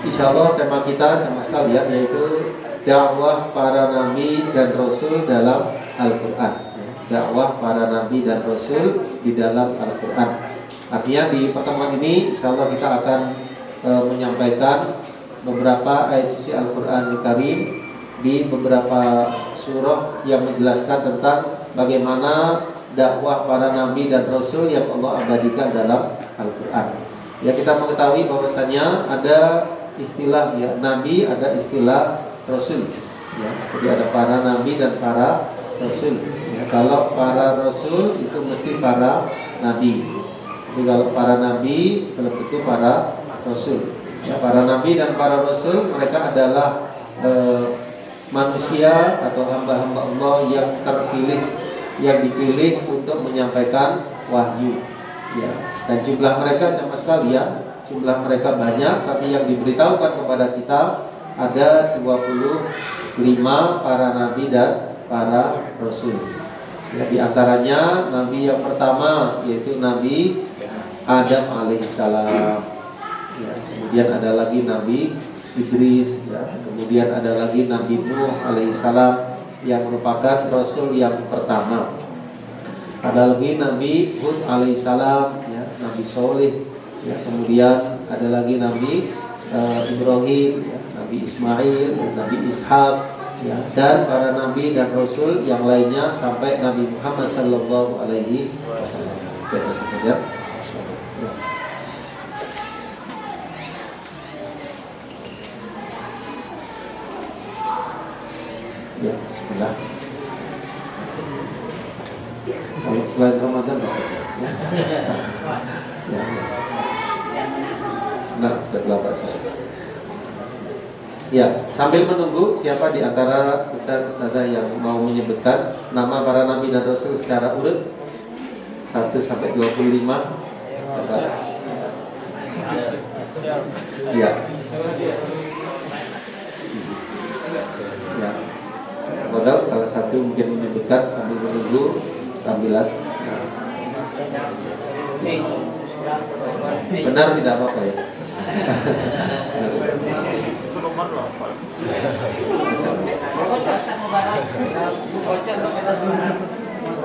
Insya Allah tema kita sama sekalian yaitu dakwah para nabi dan rasul dalam Al-Quran. Dakwah para nabi dan rasul di dalam Al-Quran. Artinya di pertemuan ini insya Allah kita akan menyampaikan beberapa ayat suci Al-Quran Al-Karim di beberapa surah yang menjelaskan tentang bagaimana dakwah para nabi dan rasul yang Allah abadikan dalam Al-Quran. Ya, kita mengetahui bahwasanya ada istilah ya nabi, ada istilah rasul. Ya, jadi ada para nabi dan para rasul. Ya, kalau para rasul itu mesti para nabi. Jadi kalau para nabi belum tentu para rasul. Ya, para nabi dan para rasul mereka adalah manusia atau hamba-hamba Allah yang terpilih, yang dipilih untuk menyampaikan wahyu. Ya, dan jumlah mereka sama sekali ya, jumlah mereka banyak, tapi yang diberitahukan kepada kita ada 25 para nabi dan para rasul. Ya, di antaranya nabi yang pertama yaitu Nabi Adam alaihissalam. Ya, kemudian ada lagi Nabi Idris, ya, kemudian ada lagi Nabi Nuh alaihissalam yang merupakan rasul yang pertama. Ada lagi Nabi Hud alaihissalam, ya, Nabi Soleh, ya, kemudian ada lagi Nabi Ibrahim, ya, Nabi Ismail, ya, Nabi Ishak, ya, dan para nabi dan rasul yang lainnya sampai Nabi Muhammad sallallahu alaihi wasallam. Kita saja. Ya, bismillah. Kalau selain Ramadan bisa ya. Ya. Nah, setelah saya. Ya, sambil menunggu siapa di antara ustaz-ustazah yang mau menyebutkan nama para nabi dan rasul secara urut 1 sampai 25. Siapa? Ya. Ya. Modal salah satu mungkin menyebutkan sambil menunggu tampilan. Benar tidak apa-apa ya.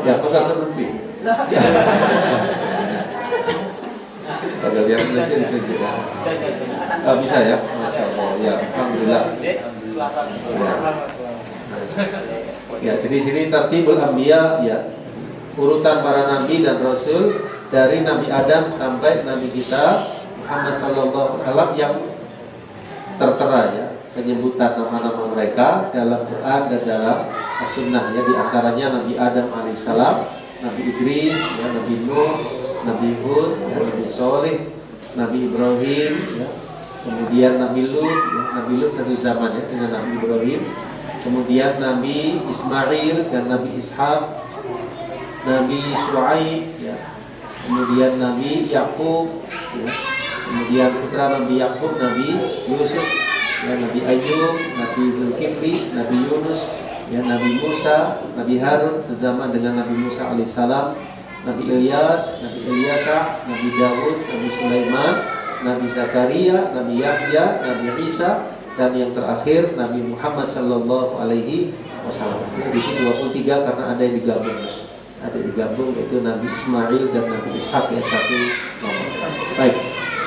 Ya, Profesor Lutfi. Ada lihat itu juga. Bisa ya, Masya Allah. Ya, alhamdulillah. Ya, jadi sini tertibul anbiya ya. Urutan para nabi dan rasul dari Nabi Adam sampai Nabi kita Muhammad sallallahu alaihi wasallam yang tertera ya, penyebutan nama-nama mereka dalam Quran dan dalam As-Sunnah ya, di antaranya Nabi Adam alaihissalam, Nabi Idris, ya, Nabi Nuh, Nabi Hud, ya, Nabi Soleh, Nabi Ibrahim, ya, kemudian Nabi Lut, ya, Nabi Lut satu zaman ya dengan Nabi Ibrahim, kemudian Nabi Ismail dan Nabi Ishak, Nabi Shu'aib, ya, kemudian Nabi Yakub, ya, kemudian putra Nabi Yakub, Nabi Yusuf, ya, Nabi Ayub, Nabi Zulkifli, Nabi Yunus, ya, Nabi Musa, Nabi Harun sezaman dengan Nabi Musa alaihissalam, Nabi Ilyas, Nabi Ilyasa, Nabi Dawud, Nabi Sulaiman, Nabi Zakaria, Nabi Yahya, Nabi Isa, dan yang terakhir Nabi Muhammad sallallahu alaihi wasallam. Di sini 23 karena ada yang digabung. Ada digabung yaitu Nabi Ismail dan Nabi Ishak yang satu nomor. Baik.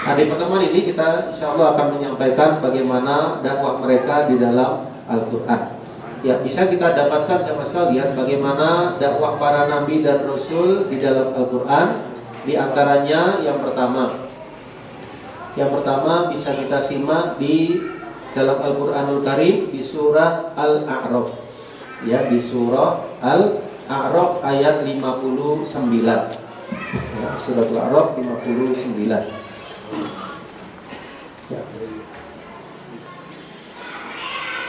Nah, di pertemuan ini kita insya Allah akan menyampaikan bagaimana dakwah mereka di dalam Al-Quran. Ya, bisa kita dapatkan sama sekalian bagaimana dakwah para nabi dan rasul di dalam Al-Quran. Di antaranya yang pertama bisa kita simak di dalam Al-Quranul Karim di surah Al-A'raf. Ya, di surah Al-A'raf ayat 59. Ya, surah Al-A'raf 59.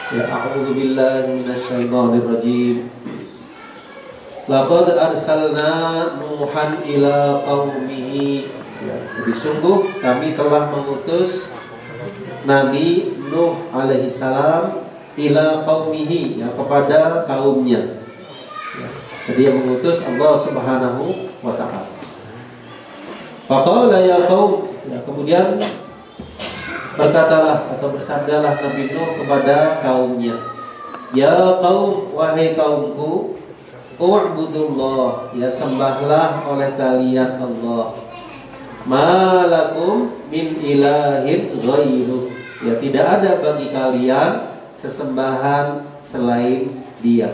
Ya, a'udzu billahi minasyaitonir rajim. Laqad arsalna Nuhan ila qaumihi. Ya, jadi sungguh kami telah mengutus Nabi Nuh alaihi salam ila qaumihi, ya, kepada kaumnya. Ya, jadi yang mengutus Allah Subhanahu wa taala. Faqala ya qaum, ya, kemudian Berkatalah atau bersabdalah Nabi Nuh kepada kaumnya, ya kaum, wahai kaumku, u'budullah, ya sembahlah oleh kalian Allah, malakum min ilahin ghairuh, ya tidak ada bagi kalian sesembahan selain Dia.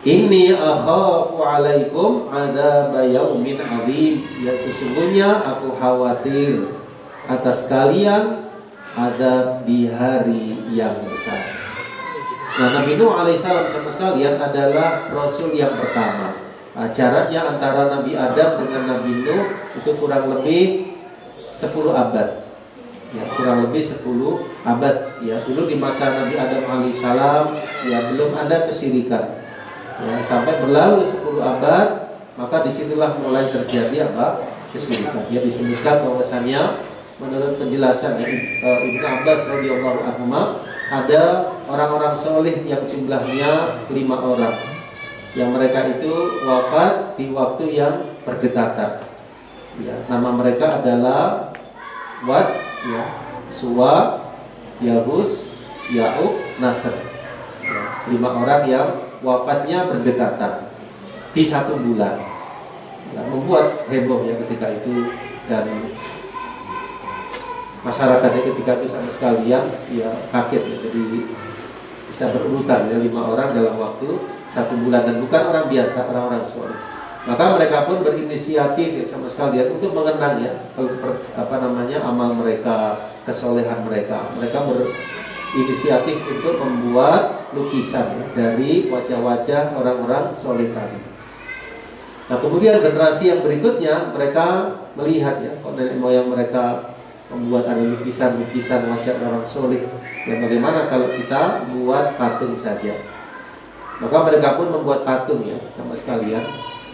Inni akhafu alaikum adzaba yaumin adzim, ya sesungguhnya aku khawatir atas kalian ada di hari yang besar. Nah, Nabi Nuh alaihissalam sama sekalian adalah Rasul yang pertama. Jaraknya antara Nabi Adam dengan Nabi Nuh itu kurang lebih 10 abad. Ya, kurang lebih 10 abad. Ya, dulu di masa Nabi Adam alaihissalam ya belum ada kesyirikan. Ya, sampai berlalu 10 abad, maka disitulah mulai terjadi apa? Kesyirikan. Ya, disebutkan bahwasannya menurut penjelasan Ibnu Abbas radhiyallahu anhu, ada orang-orang soleh yang jumlahnya 5 orang, yang mereka itu wafat di waktu yang berdekatan. Ya, nama mereka adalah Wad, ya, Suwa, Yahus, Ya'uq, Nasr. Ya, 5 orang yang wafatnya berdekatan di 1 bulan. Ya, membuat heboh ya ketika itu, dan masyarakatnya ketika itu sama sekalian ya kaget ya. Jadi bisa berurutan ya 5 orang dalam waktu 1 bulan, dan bukan orang biasa, orang-orang soleh. Maka mereka pun berinisiatif ya sama sekalian untuk mengenang ya amal mereka, kesolehan mereka. Mereka berinisiatif untuk membuat lukisan ya, dari wajah-wajah orang-orang soleh tadi. Nah, kemudian generasi yang berikutnya mereka melihat ya, nenek moyang mereka membuat ada lukisan-lukisan wajah orang soleh. Ya, bagaimana kalau kita buat patung saja? Maka mereka pun membuat patung ya sama sekalian.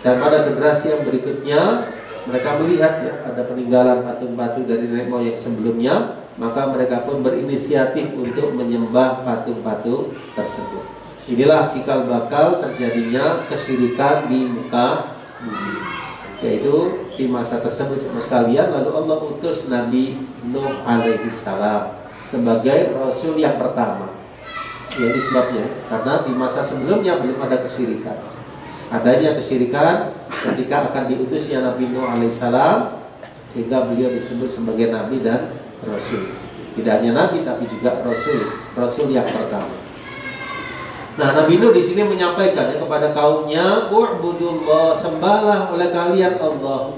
Dan pada generasi yang berikutnya mereka melihat ya ada peninggalan patung-patung dari nenek moyang sebelumnya, maka mereka pun berinisiatif untuk menyembah patung-patung tersebut. Inilah cikal bakal terjadinya kesyirikan di muka bumi, yaitu di masa tersebut sama sekalian. Lalu Allah utus Nabi Nuh alaihissalam sebagai Rasul yang pertama. Ya, ini sebabnya, karena di masa sebelumnya belum ada kesyirikan. Adanya kesyirikan ketika akan diutusnya Nabi Nuh alaihissalam, sehingga beliau disebut sebagai Nabi dan Rasul. Tidak hanya Nabi tapi juga Rasul yang pertama. Nah, Nabi Nuh di sini menyampaikan ya, kepada kaumnya, u'budullah, sembahlah oleh kalian Allah,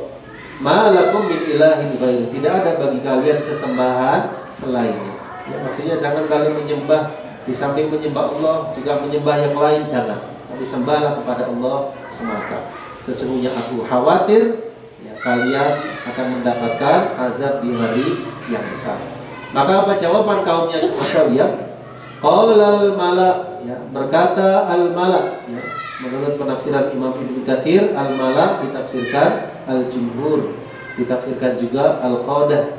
malakum min ilahin ghairuh, tidak ada bagi kalian sesembahan selainnya. Ya, maksudnya jangan kalian menyembah, di samping menyembah Allah juga menyembah yang lain, jangan. Tapi sembahlah kepada Allah semata. Sesungguhnya aku khawatir ya, kalian akan mendapatkan azab di hari yang besar. Maka apa jawaban kaumnya sekalian? Qalal malak, ya, berkata al-malak ya. Menurut penafsiran Imam Ibnu Katsir, al-malak ditafsirkan al-jumhur, ditafsirkan juga al-qadah,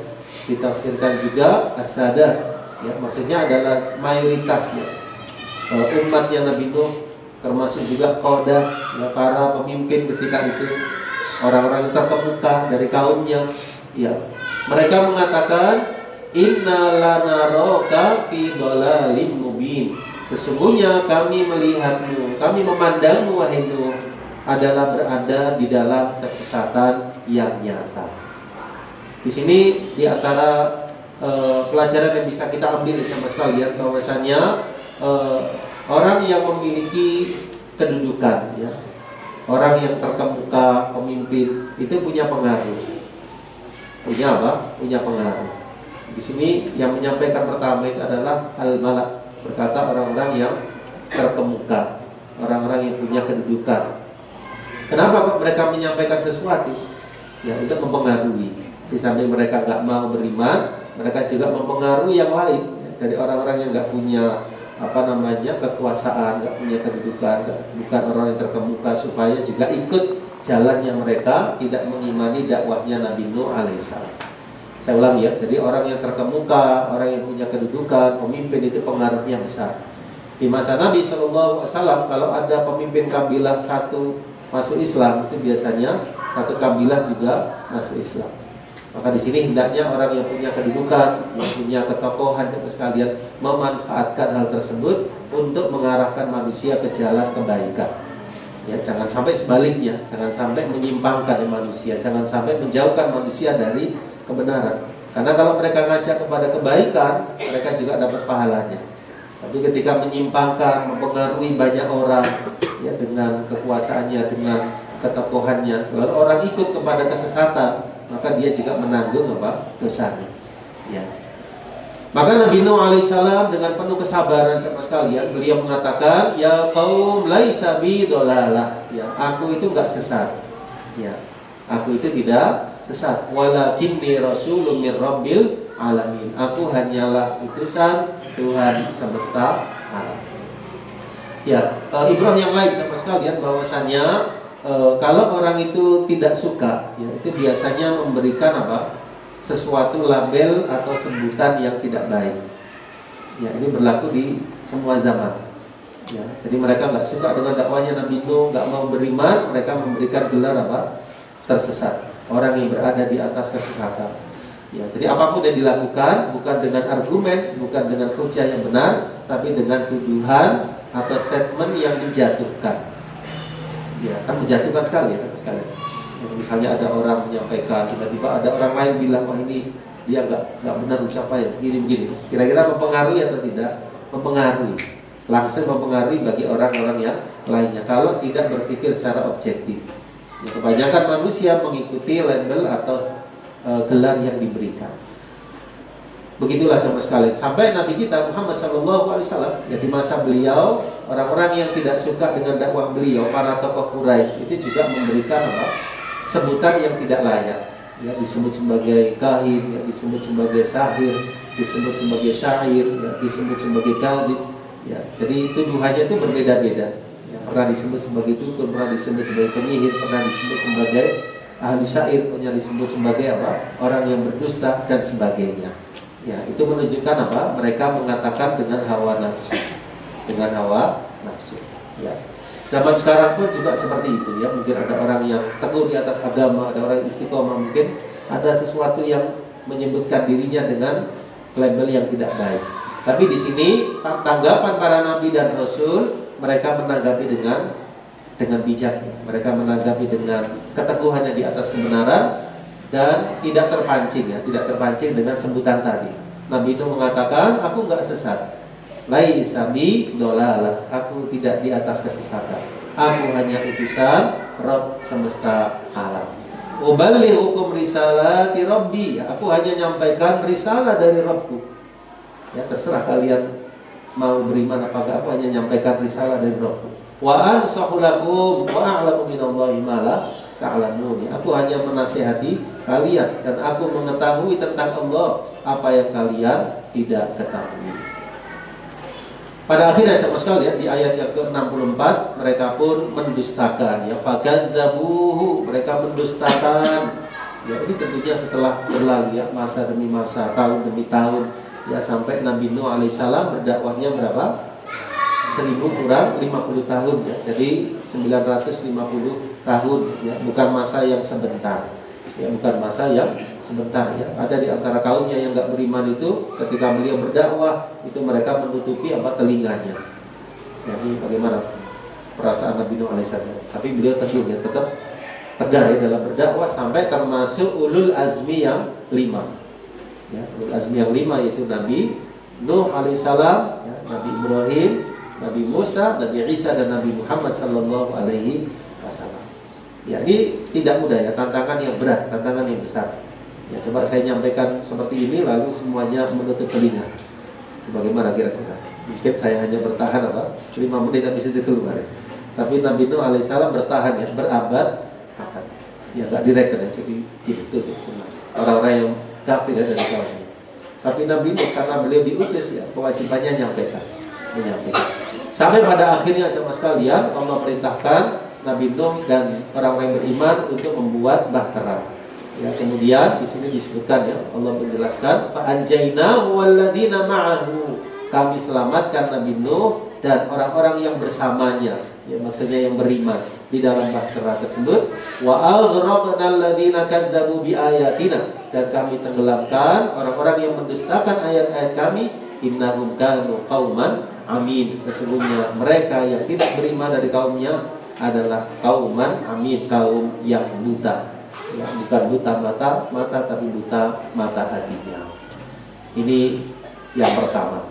ditafsirkan juga as-sadah. Ya, maksudnya adalah mayoritas ya. Umatnya Nabi Nuh, termasuk juga qadah ya, para pemimpin ketika itu, orang-orang yang terkemuka dari kaumnya ya. Mereka mengatakan, inna lanaraka fi dhalalim mubin, sesungguhnya kami melihatmu, kami memandangmu wahai Nuh adalah berada di dalam kesesatan yang nyata. Di sini di antara pelajaran yang bisa kita ambil sama sekalian, bahwasannya orang yang memiliki kedudukan ya, orang yang terkemuka, pemimpin, itu punya pengaruh. Punya apa? Punya pengaruh. Di sini yang menyampaikan pertama itu adalah al-malak, berkata orang-orang yang terkemuka, orang-orang yang punya kedudukan. Kenapa kok mereka menyampaikan sesuatu? Ya, untuk mempengaruhi. Di samping mereka nggak mau beriman, mereka juga mempengaruhi yang lain ya, dari orang-orang yang nggak punya kekuasaan, nggak punya kedudukan, bukan orang yang terkemuka, supaya juga ikut jalan yang mereka, tidak mengimani dakwahnya Nabi Nuh alaihissalam. Saya ulang ya, jadi orang yang terkemuka, orang yang punya kedudukan, pemimpin itu pengaruhnya besar. Di masa Nabi SAW, kalau ada pemimpin kabilah satu masuk Islam, itu biasanya satu kabilah juga masuk Islam. Maka di sini hendaknya orang yang punya kedudukan, yang punya ketokohan sekalian memanfaatkan hal tersebut untuk mengarahkan manusia ke jalan kebaikan. Ya, jangan sampai sebaliknya, jangan sampai menyimpangkan manusia, jangan sampai menjauhkan manusia dari kebenaran. Karena kalau mereka ngajak kepada kebaikan, mereka juga dapat pahalanya. Tapi ketika menyimpangkan, mempengaruhi banyak orang, ya dengan kekuasaannya, dengan ketokohannya, lalu orang ikut kepada kesesatan, maka dia juga menanggung dosanya. Ya. Maka Nabi Nuh alaihissalam dengan penuh kesabaran sama sekalian, beliau mengatakan, ya qaum laisa bi dolalah, ya aku itu enggak sesat, ya aku itu tidak sesat, walakinni rasulun mir rabbil alamin, aku hanyalah utusan Tuhan semesta alam. Ya, ibrah yang lain sama sekalian bahwasannya kalau orang itu tidak suka, ya itu biasanya memberikan sesuatu label atau sebutan yang tidak baik. Ya, ini berlaku di semua zaman. Ya, jadi mereka nggak suka dengan dakwahnya Nabi Nuh, nggak mau beriman, mereka memberikan gelar tersesat, orang yang berada di atas kesesatan. Ya, jadi apapun yang dilakukan bukan dengan argumen, bukan dengan hujah yang benar, tapi dengan tuduhan atau statement yang menjatuhkan. Ya, kan menjatuhkan sekali ya, sekali. Misalnya ada orang menyampaikan, tiba-tiba ada orang lain bilang, wah ini dia nggak benar ucapannya, begini. Kira-kira mempengaruhi atau tidak? Mempengaruhi, langsung mempengaruhi bagi orang-orang yang lainnya. Kalau tidak berpikir secara objektif, ya, kebanyakan manusia mengikuti label atau gelar yang diberikan. Begitulah sama sekali. Sampai Nabi kita Muhammad SAW, ya di masa beliau, orang-orang yang tidak suka dengan dakwah beliau, para tokoh Quraisy itu juga memberikan sebutan yang tidak layak, ya disebut sebagai kahin, ya disebut sebagai sahir, disebut sebagai syair, ya disebut sebagai kalbi, ya jadi tuduhannya itu berbeda-beda. Ya, pernah disebut sebagai dukun, pernah disebut sebagai penyihir, pernah disebut sebagai ahli syair, pernah disebut sebagai orang yang berdusta dan sebagainya. Ya itu menunjukkan mereka mengatakan dengan hawa nafsu, Ya. Zaman sekarang pun juga seperti itu ya. Mungkin ada orang yang teguh di atas agama, ada orang yang istiqomah, mungkin ada sesuatu yang menyebutkan dirinya dengan label yang tidak baik. Tapi di sini tanggapan para nabi dan rasul, mereka menanggapi dengan bijak. Mereka menanggapi dengan keteguhannya di atas kebenaran dan tidak terpancing dengan sebutan tadi. Nabi Nuh mengatakan, aku enggak sesat. Laisa bi dolalah, aku tidak di atas kesesatan. Aku hanya utusan Rabb semesta alam. Uballighukum risalati Rabbi, aku hanya nyampaikan risalah dari Rabbku. Ya terserah kalian mau beriman apa enggak, aku hanya nyampaikan risalah dari Rabbku. Wa ansahu lakum wa a'lamu minallahi ma la ta'lamun. Aku hanya menasihati kalian dan aku mengetahui tentang Allah apa yang kalian tidak ketahui. Pada akhirnya sama sekalian di ayat yang ke-64 mereka pun mendustakan, ya fakadzabuhu, mereka mendustakan. Ya ini tentunya setelah berlalu ya masa demi masa, tahun demi tahun, ya sampai Nabi Nuh alaihissalam berdakwahnya berapa? 1000 kurang 50 tahun ya. Jadi 950 tahun ya, bukan masa yang sebentar. Ya, bukan masa yang sebentar ya. Ada di antara kaumnya yang enggak beriman itu ketika beliau berdakwah itu mereka menutupi telinganya. Ya, ini bagaimana perasaan Nabi Nuh alaihissalam. Tapi beliau teguh ya, tetap tegar ya dalam berdakwah sampai termasuk ulul azmi yang 5. Ya, ulul azmi yang 5 yaitu Nabi Nuh alaihissalam, ya, Nabi Ibrahim, Nabi Musa, Nabi Isa dan Nabi Muhammad sallallahu alaihi wasallam. Ya, ini tidak mudah ya, tantangan yang berat, tantangan yang besar. Ya, coba saya nyampaikan seperti ini lalu semuanya menutup telinga. Bagaimana kira-kira? Mungkin saya hanya bertahan 5 menit habis itu keluar ya. Tapi Nabi Nuh alaihissalam bertahan ya, berabad. Ya enggak direkod ya, jadi gitu. Orang-orang yang kafir ya dari kaumnya. Tapi Nabi Nuh karena beliau diutus ya, kewajibannya menyampaikan. Sampai pada akhirnya sama sekalian Allah perintahkan Nabi Nuh dan orang-orang yang beriman untuk membuat bahtera. Ya, kemudian di sini disebutkan ya, Allah menjelaskan fa anjaynahu walladzina ma'ahu. Kami selamatkan Nabi Nuh dan orang-orang yang bersamanya. Ya, maksudnya yang beriman. di dalam bahtera tersebut. Wa aghraqna alladziina kadzdzabu biayatina, dan kami tenggelamkan orang-orang yang mendustakan ayat-ayat kami. Innahum kanu qauman amin, sesungguhnya mereka yang tidak beriman dari kaumnya adalah kauman amin, kaum yang buta. Ya, bukan buta mata tapi buta mata hatinya. Ini yang pertama.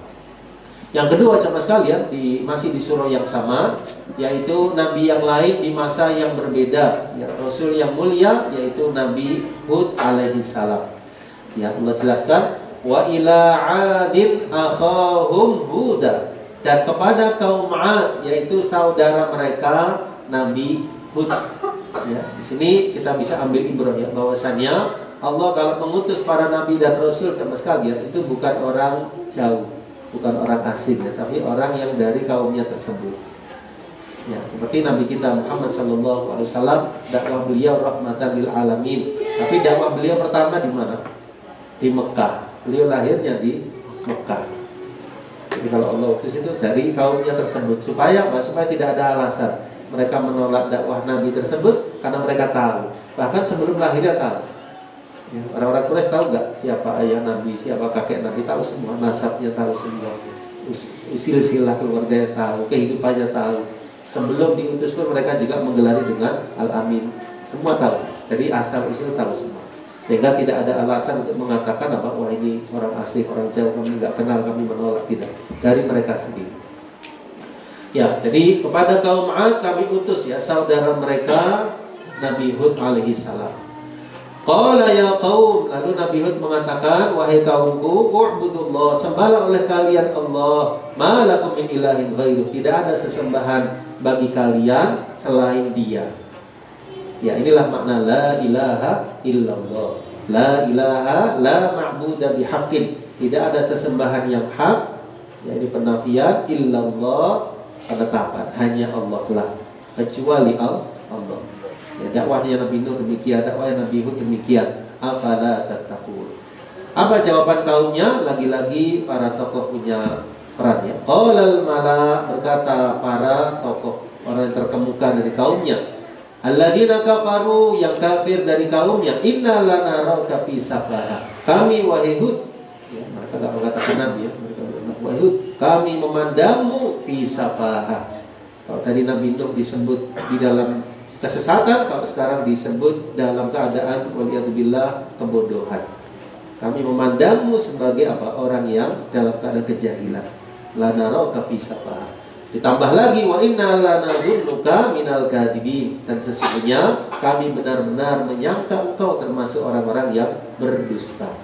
Yang kedua, jemaah sekalian, masih di surah yang sama, yaitu nabi yang lain di masa yang berbeda, ya, rasul yang mulia, yaitu Nabi Hud alaihi salam. Ya, Allah jelaskan, wa ila 'adin akhahum huda, dan kepada kaum 'Ad, yaitu saudara mereka Nabi Hud. Ya, di sini kita bisa ambil ibrah, ya, bahwasannya Allah kalau mengutus para nabi dan rasul, jemaah sekalian, itu bukan orang jauh, bukan orang asing, ya, tapi orang yang dari kaumnya tersebut. Ya, seperti Nabi kita Muhammad SAW, dakwah beliau rahmatan lil alamin. Tapi dakwah beliau pertama di mana? Di Mekah. Beliau lahirnya di Mekah. Jadi kalau Allah utus itu dari kaumnya tersebut, supaya tidak ada alasan mereka menolak dakwah Nabi tersebut, karena mereka tahu. Bahkan sebelum lahirnya tahu. Ya, orang-orang Quraisy tahu nggak siapa ayah Nabi, siapa kakek Nabi, tahu semua, nasabnya tahu semua, silsilah keluarganya tahu, kehidupannya tahu. Sebelum diutus pun mereka juga menggelari dengan Al-Amin, semua tahu. Jadi asal usul tahu semua, sehingga tidak ada alasan untuk mengatakan apa, wah ini orang asing, orang jauh, kami nggak kenal, kami menolak. Tidak, dari mereka sendiri. Ya, jadi kepada kaum 'Ad kami utus, ya, saudara mereka Nabi Hud alaihi salam. Qala ya qaum, lalu Nabi Hud mengatakan, wahai kaumku, u'budullah, sembahlah oleh kalian Allah, ma lakum min ilahin ghairuh, tidak ada sesembahan bagi kalian selain Dia. Ya, inilah makna la ilaha illallah. La ilaha, la ma'buda bihaqqin, tidak ada sesembahan yang hak, ya, ini penafian, illallah, penetapan, hanya Allah lah, kecuali Allah. Ya, dakwahnya Nabi Nuh demikian, dakwahnya Nabi Hud demikian. Afala tattaqun. Apa jawaban kaumnya? Lagi-lagi para tokoh punya peran, ya. Qalal mala, berkata para tokoh, orang yang terkemuka dari kaumnya, alladzina kafaru, yang kafir dari kaumnya, inna lanaraka fi safaha, kami wahai Hud, ya, mereka tidak mengatakan Nabi, ya, mereka bilang wahai Hud, kami memandangmu fi safaha. Kalau tadi Nabi Nuh disebut di dalam kesesatan, kalau sekarang disebut dalam keadaan waliyadzubillah kebodohan. Kami memandangmu sebagai apa? Orang yang dalam keadaan kejahilan. La naraka fi safaha. Ditambah lagi, wa inna lanadhunnuka minal kadhibin, dan sesungguhnya kami benar-benar menyangka engkau termasuk orang-orang yang berdusta.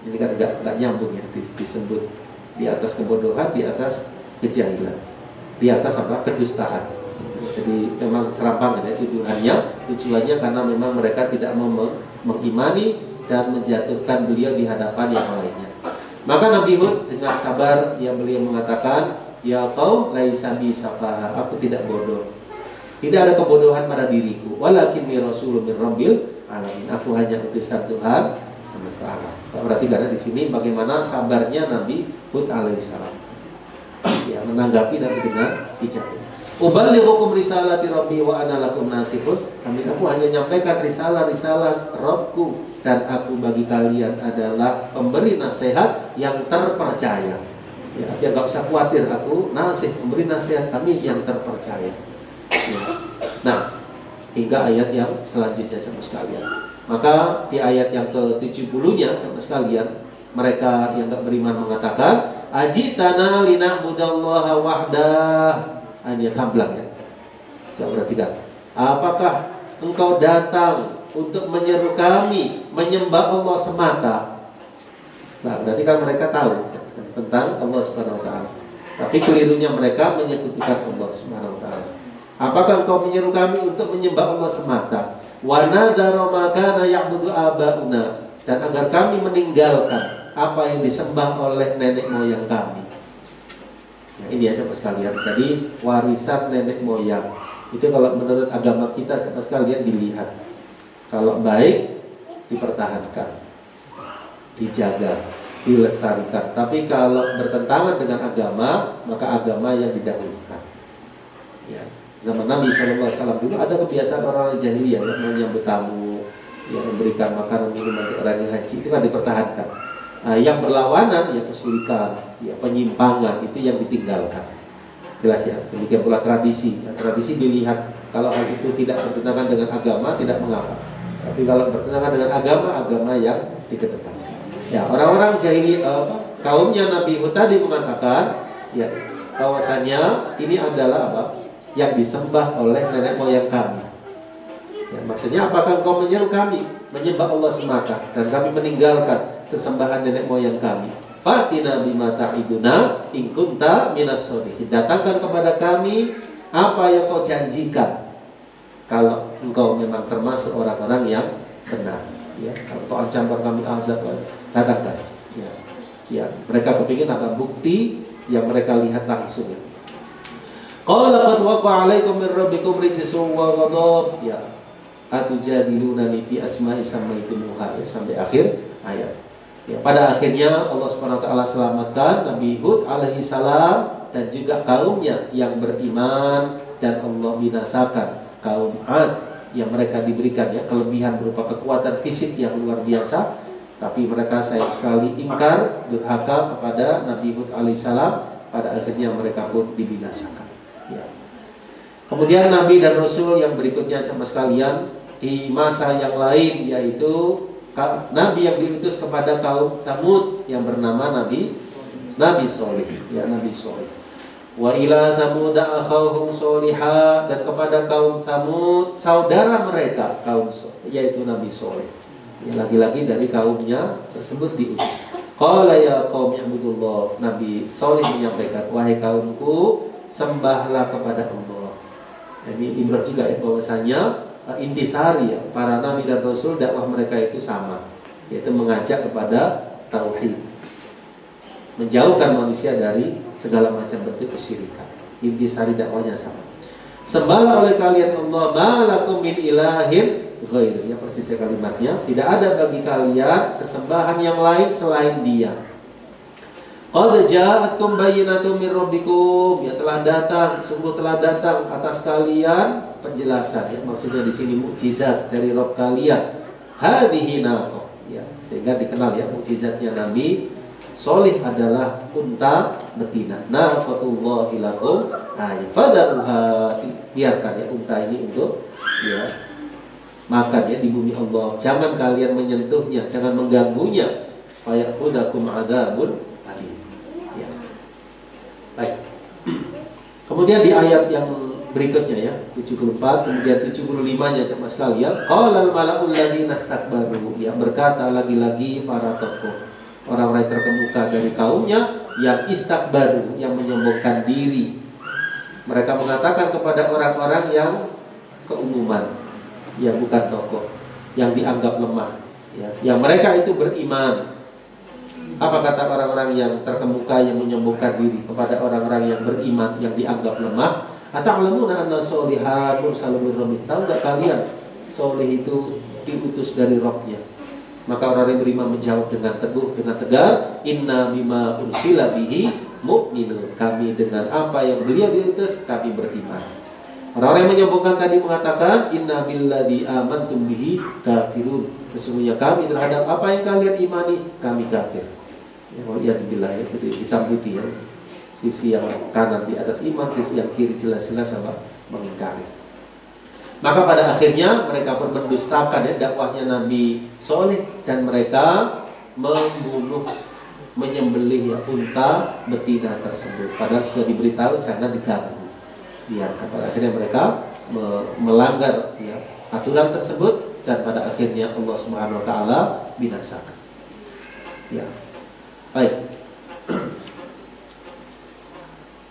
Ini kan enggak nyambung, ya, disebut di atas kebodohan, di atas kejahilan, di atas apa? Kedustaan. Jadi memang serampangan, ya, tujuannya karena memang mereka tidak mau mengimani dan menjatuhkan beliau di hadapan yang lainnya. Maka Nabi Hud dengan sabar yang beliau mengatakan, ya qaum laisa bi safaha, aku tidak bodoh, tidak ada kebodohan pada diriku, walakinni rasulun min rabbil alamin, aku hanya utusan Tuhan semesta alam. Berarti karena di sini bagaimana sabarnya Nabi Hud alaihissalam, ya, menanggapi dan dengan bijak. Ubalighukum risalati rabbi wa ana lakum nasihun. Aku hanya nyampaikan risalah-risalah Rabbku, dan aku bagi kalian adalah pemberi nasihat yang terpercaya. Ya, dia nggak usah khawatir, aku nasih, memberi nasihat kami yang terpercaya. Ya. Nah, hingga ayat yang selanjutnya, jemaah sekalian. Maka di ayat yang ke-70-nya, jemaah sekalian, mereka yang tak beriman mengatakan, ajitana lina'budallaha wahdah. Hanya kablang, ya. Saya perhatikan. Apakah engkau datang untuk menyeru kami menyembah Allah semata? Nah, berarti kan mereka tahu tentang Allah Subhanahu wa taala. Tapi kelirunya mereka menyekutukan Allah Subhanahu wa taala. Apakah engkau menyeru kami untuk menyembah Allah semata? Wa nadharu ma kana ya'budu abauna, dan agar kami meninggalkan apa yang disembah oleh nenek moyang kami. Nah, ini ya, sahabat sekalian. Jadi warisan nenek moyang itu kalau menurut agama kita, sahabat sekalian, dilihat. Kalau baik, dipertahankan, dijaga, dilestarikan. Tapi kalau bertentangan dengan agama, maka agama yang didahulukan. Ya. zaman Nabi SAW dulu ada kebiasaan orang jahiliyah yang menyambut tamu, yang memberikan makanan minuman untuk orang yang haji, itu kan dipertahankan. Yang berlawanan ya kesulitan, ya penyimpangan itu yang ditinggalkan. Jelas ya. Demikian pula tradisi. Tradisi dilihat kalau hal itu tidak bertentangan dengan agama tidak mengapa. Tapi kalau bertentangan dengan agama yang dikedepankan. Ya, orang-orang jahiliyah kaumnya Nabi Hud tadi mengatakan ya bahwasanya ini adalah apa? Yang disembah oleh nenek moyang kami. Ya, maksudnya apakah engkau menyeru kami menyembah Allah semata dan kami meninggalkan sesembahan nenek moyang kami? Fatina bima ta'iduna in kunta minas shodiqin. Datangkan kepada kami apa yang kau janjikan kalau engkau memang termasuk orang-orang yang benar. Ya, kalau kau ancamkan kami azab, datangkan. Ya, ya, mereka kepingin ada bukti yang mereka lihat langsung. Ya. Qala qad waqa'a 'alaikum min rabbikum rijsun wa ghadab. Ya. Atujadilunani fi asma'i sammaitumuha, sampai akhir ayat. Ya, pada akhirnya Allah Subhanahu wa taala selamatkan Nabi Hud alaihi salam dan juga kaumnya yang beriman, dan Allah binasakan kaum Ad yang mereka diberikan ya kelebihan berupa kekuatan fisik yang luar biasa, tapi mereka sayang sekali ingkar, durhaka kepada Nabi Hud alaihissalam. Pada akhirnya mereka pun dibinasakan. Ya. Kemudian Nabi dan Rasul yang berikutnya sama sekalian di masa yang lain, yaitu Nabi yang diutus kepada kaum Tsamud yang bernama Nabi Shalih, ya Nabi Shalih. Wa ila Tsamud akhahum Shalihah, dan kepada kaum Tsamud saudara mereka kaum yaitu Nabi Shalih. Ya, lagi-lagi dari kaumnya tersebut diutus. Qala ya qaumi ibudullah. Nabi Shalih menyampaikan, wahai kaumku, sembahlah kepada Allah. Ini ibrah juga ya bahwasanya intisari ya, para nabi dan rasul dakwah mereka itu sama, yaitu mengajak kepada tauhid, menjauhkan manusia dari segala macam bentuk kesyirikan. Intisari dakwahnya sama. Sembahlah oleh kalian Allah, malakum min ilahin ghair. Ya persis kalimatnya, tidak ada bagi kalian sesembahan yang lain selain Dia. Qad ja'atkum bayyinatun min rabbikum. Ya telah datang, sungguh telah datang atas kalian penjelasan ya, maksudnya di sini mukjizat dari Rabb kalian. Hadhihi naqah. Ya, sehingga dikenal ya mukjizatnya Nabi Shalih adalah unta betina. Naqatullahi lakum fadharuha. Biarkan ya unta ini untuk ya makan ya di bumi Allah. Jangan kalian menyentuhnya, jangan mengganggunya. Fayakhudhakum adzabun alim. Ya. Baik. Kemudian di ayat yang berikutnya ya, 74 kemudian 75-nya sama sekalian. Qalal mala'ul ladzina istakbaru. Ya, berkata lagi-lagi para tokoh, orang-orang terkemuka dari kaumnya yang istakbaru, yang menyombongkan diri. Mereka mengatakan kepada orang-orang yang keumuman, yang bukan tokoh, yang dianggap lemah ya, yang mereka itu beriman. Apa kata orang-orang yang terkemuka yang menyombongkan diri kepada orang-orang yang beriman, yang dianggap lemah? Ata'lamuna anna Shaliha mursalun min rabbih. Tahu enggak kalian Shalih itu diutus dari Rabbnya? Maka orang yang beriman menjawab dengan teguh, dengan tegar, inna bima ursila bihi mu'minun. Kami dengan apa yang beliau diutus, kami beriman. Orang-orang yang menyombongkan tadi mengatakan, inna billadzi amantum bihi kafirun. Sesungguhnya kami terhadap apa yang kalian imani, kami kafir. Ya billah ya, jadi hitam putih ya. Sisi yang kanan di atas iman, sisi yang kiri jelas-jelas apa? Mengingkari. Maka pada akhirnya mereka pun mendustakan ya dakwahnya Nabi Shalih, dan mereka membunuh, menyembelih ya unta betina tersebut. Padahal sudah diberitahu jangan diganggu. Biarkan. Pada akhirnya mereka melanggar ya aturan tersebut, dan pada akhirnya Allah Subhanahu wa taala binasakan. Ya. Baik.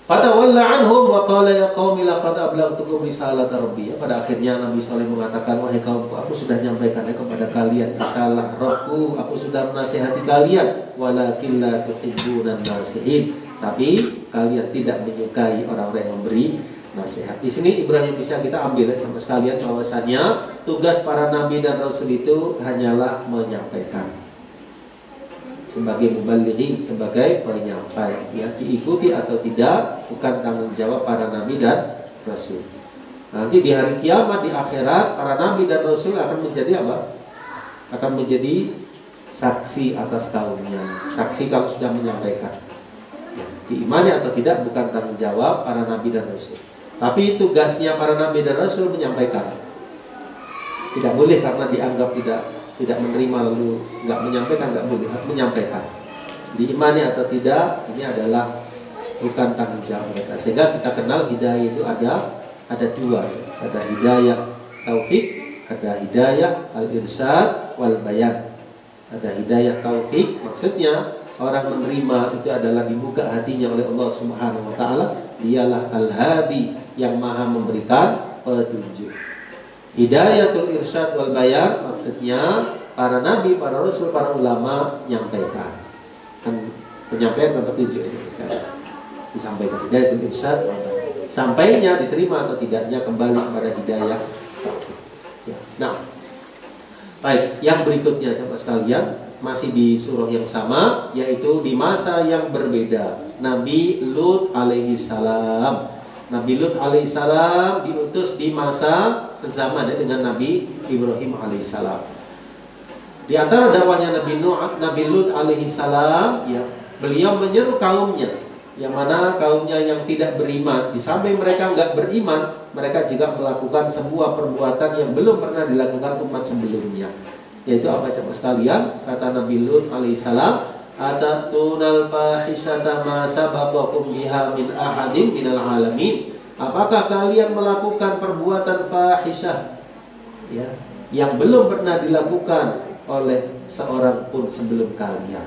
Fatawalla anhum wa qala ya qaumi laqad ablaghtukum risalata rabbi. Pada akhirnya Nabi Shalih mengatakan, wahai kaumku, aku sudah menyampaikan kepada kalian risalah Rabbku, aku sudah menasihati kalian, walakin la tuhibbuna nasihin. Tapi kalian tidak menyukai orang-orang yang memberi nasihat. Di sini ibrah yang bisa kita ambil sama sekalian, bahwasanya tugas para nabi dan rasul itu hanyalah menyampaikan. Sebagai mubalighin, sebagai penyampai ya, diikuti atau tidak bukan tanggung jawab para nabi dan rasul. Nanti di hari kiamat, di akhirat, para nabi dan rasul akan menjadi apa? Akan menjadi saksi atas kaumnya. Saksi kalau sudah menyampaikan. Diimani atau tidak bukan tanggung jawab para nabi dan rasul. Tapi tugasnya para nabi dan rasul menyampaikan. Tidak boleh karena dianggap tidak menerima lalu nggak menyampaikan, nggak boleh, menyampaikan. Diimani atau tidak, ini adalah bukan tanggung jawab mereka. Sehingga kita kenal hidayah itu ada dua, ada hidayah taufik, ada hidayah al-irsyad wal bayan. Ada hidayah taufik, maksudnya orang menerima itu adalah dibuka hatinya oleh Allah Subhanahu wa taala. Dialah al-hadi yang maha memberikan petunjuk. Hidayatul irsyad wal bayan maksudnya para nabi, para rasul, para ulama menyampaikan. Kan penyampaian dan petunjuk itu sekarang disampaikan. Hidayatul irsyad wal bayan. Sampainya diterima atau tidaknya kembali kepada hidayah. Ya. Nah, baik, yang berikutnya coba sekalian masih di surah yang sama, yaitu di masa yang berbeda. Nabi Lut alaihi salam. Nabi Lut alaihi salam diutus di masa sezaman dengan Nabi Ibrahim alaihi salam. Di antara dakwahnya Nabi Lut alaihi salam, ya, beliau menyeru kaumnya, yang mana kaumnya yang tidak beriman, di samping mereka nggak beriman, mereka juga melakukan sebuah perbuatan yang belum pernah dilakukan umat sebelumnya. Yaitu apa coba sekalian? Kata Nabi Lut alaihissalam, atatunal fahisyata ma sabaqakum biha min ahadin minal alamin. Apakah kalian melakukan perbuatan fahisyah, ya, yang belum pernah dilakukan oleh seorang pun sebelum kalian?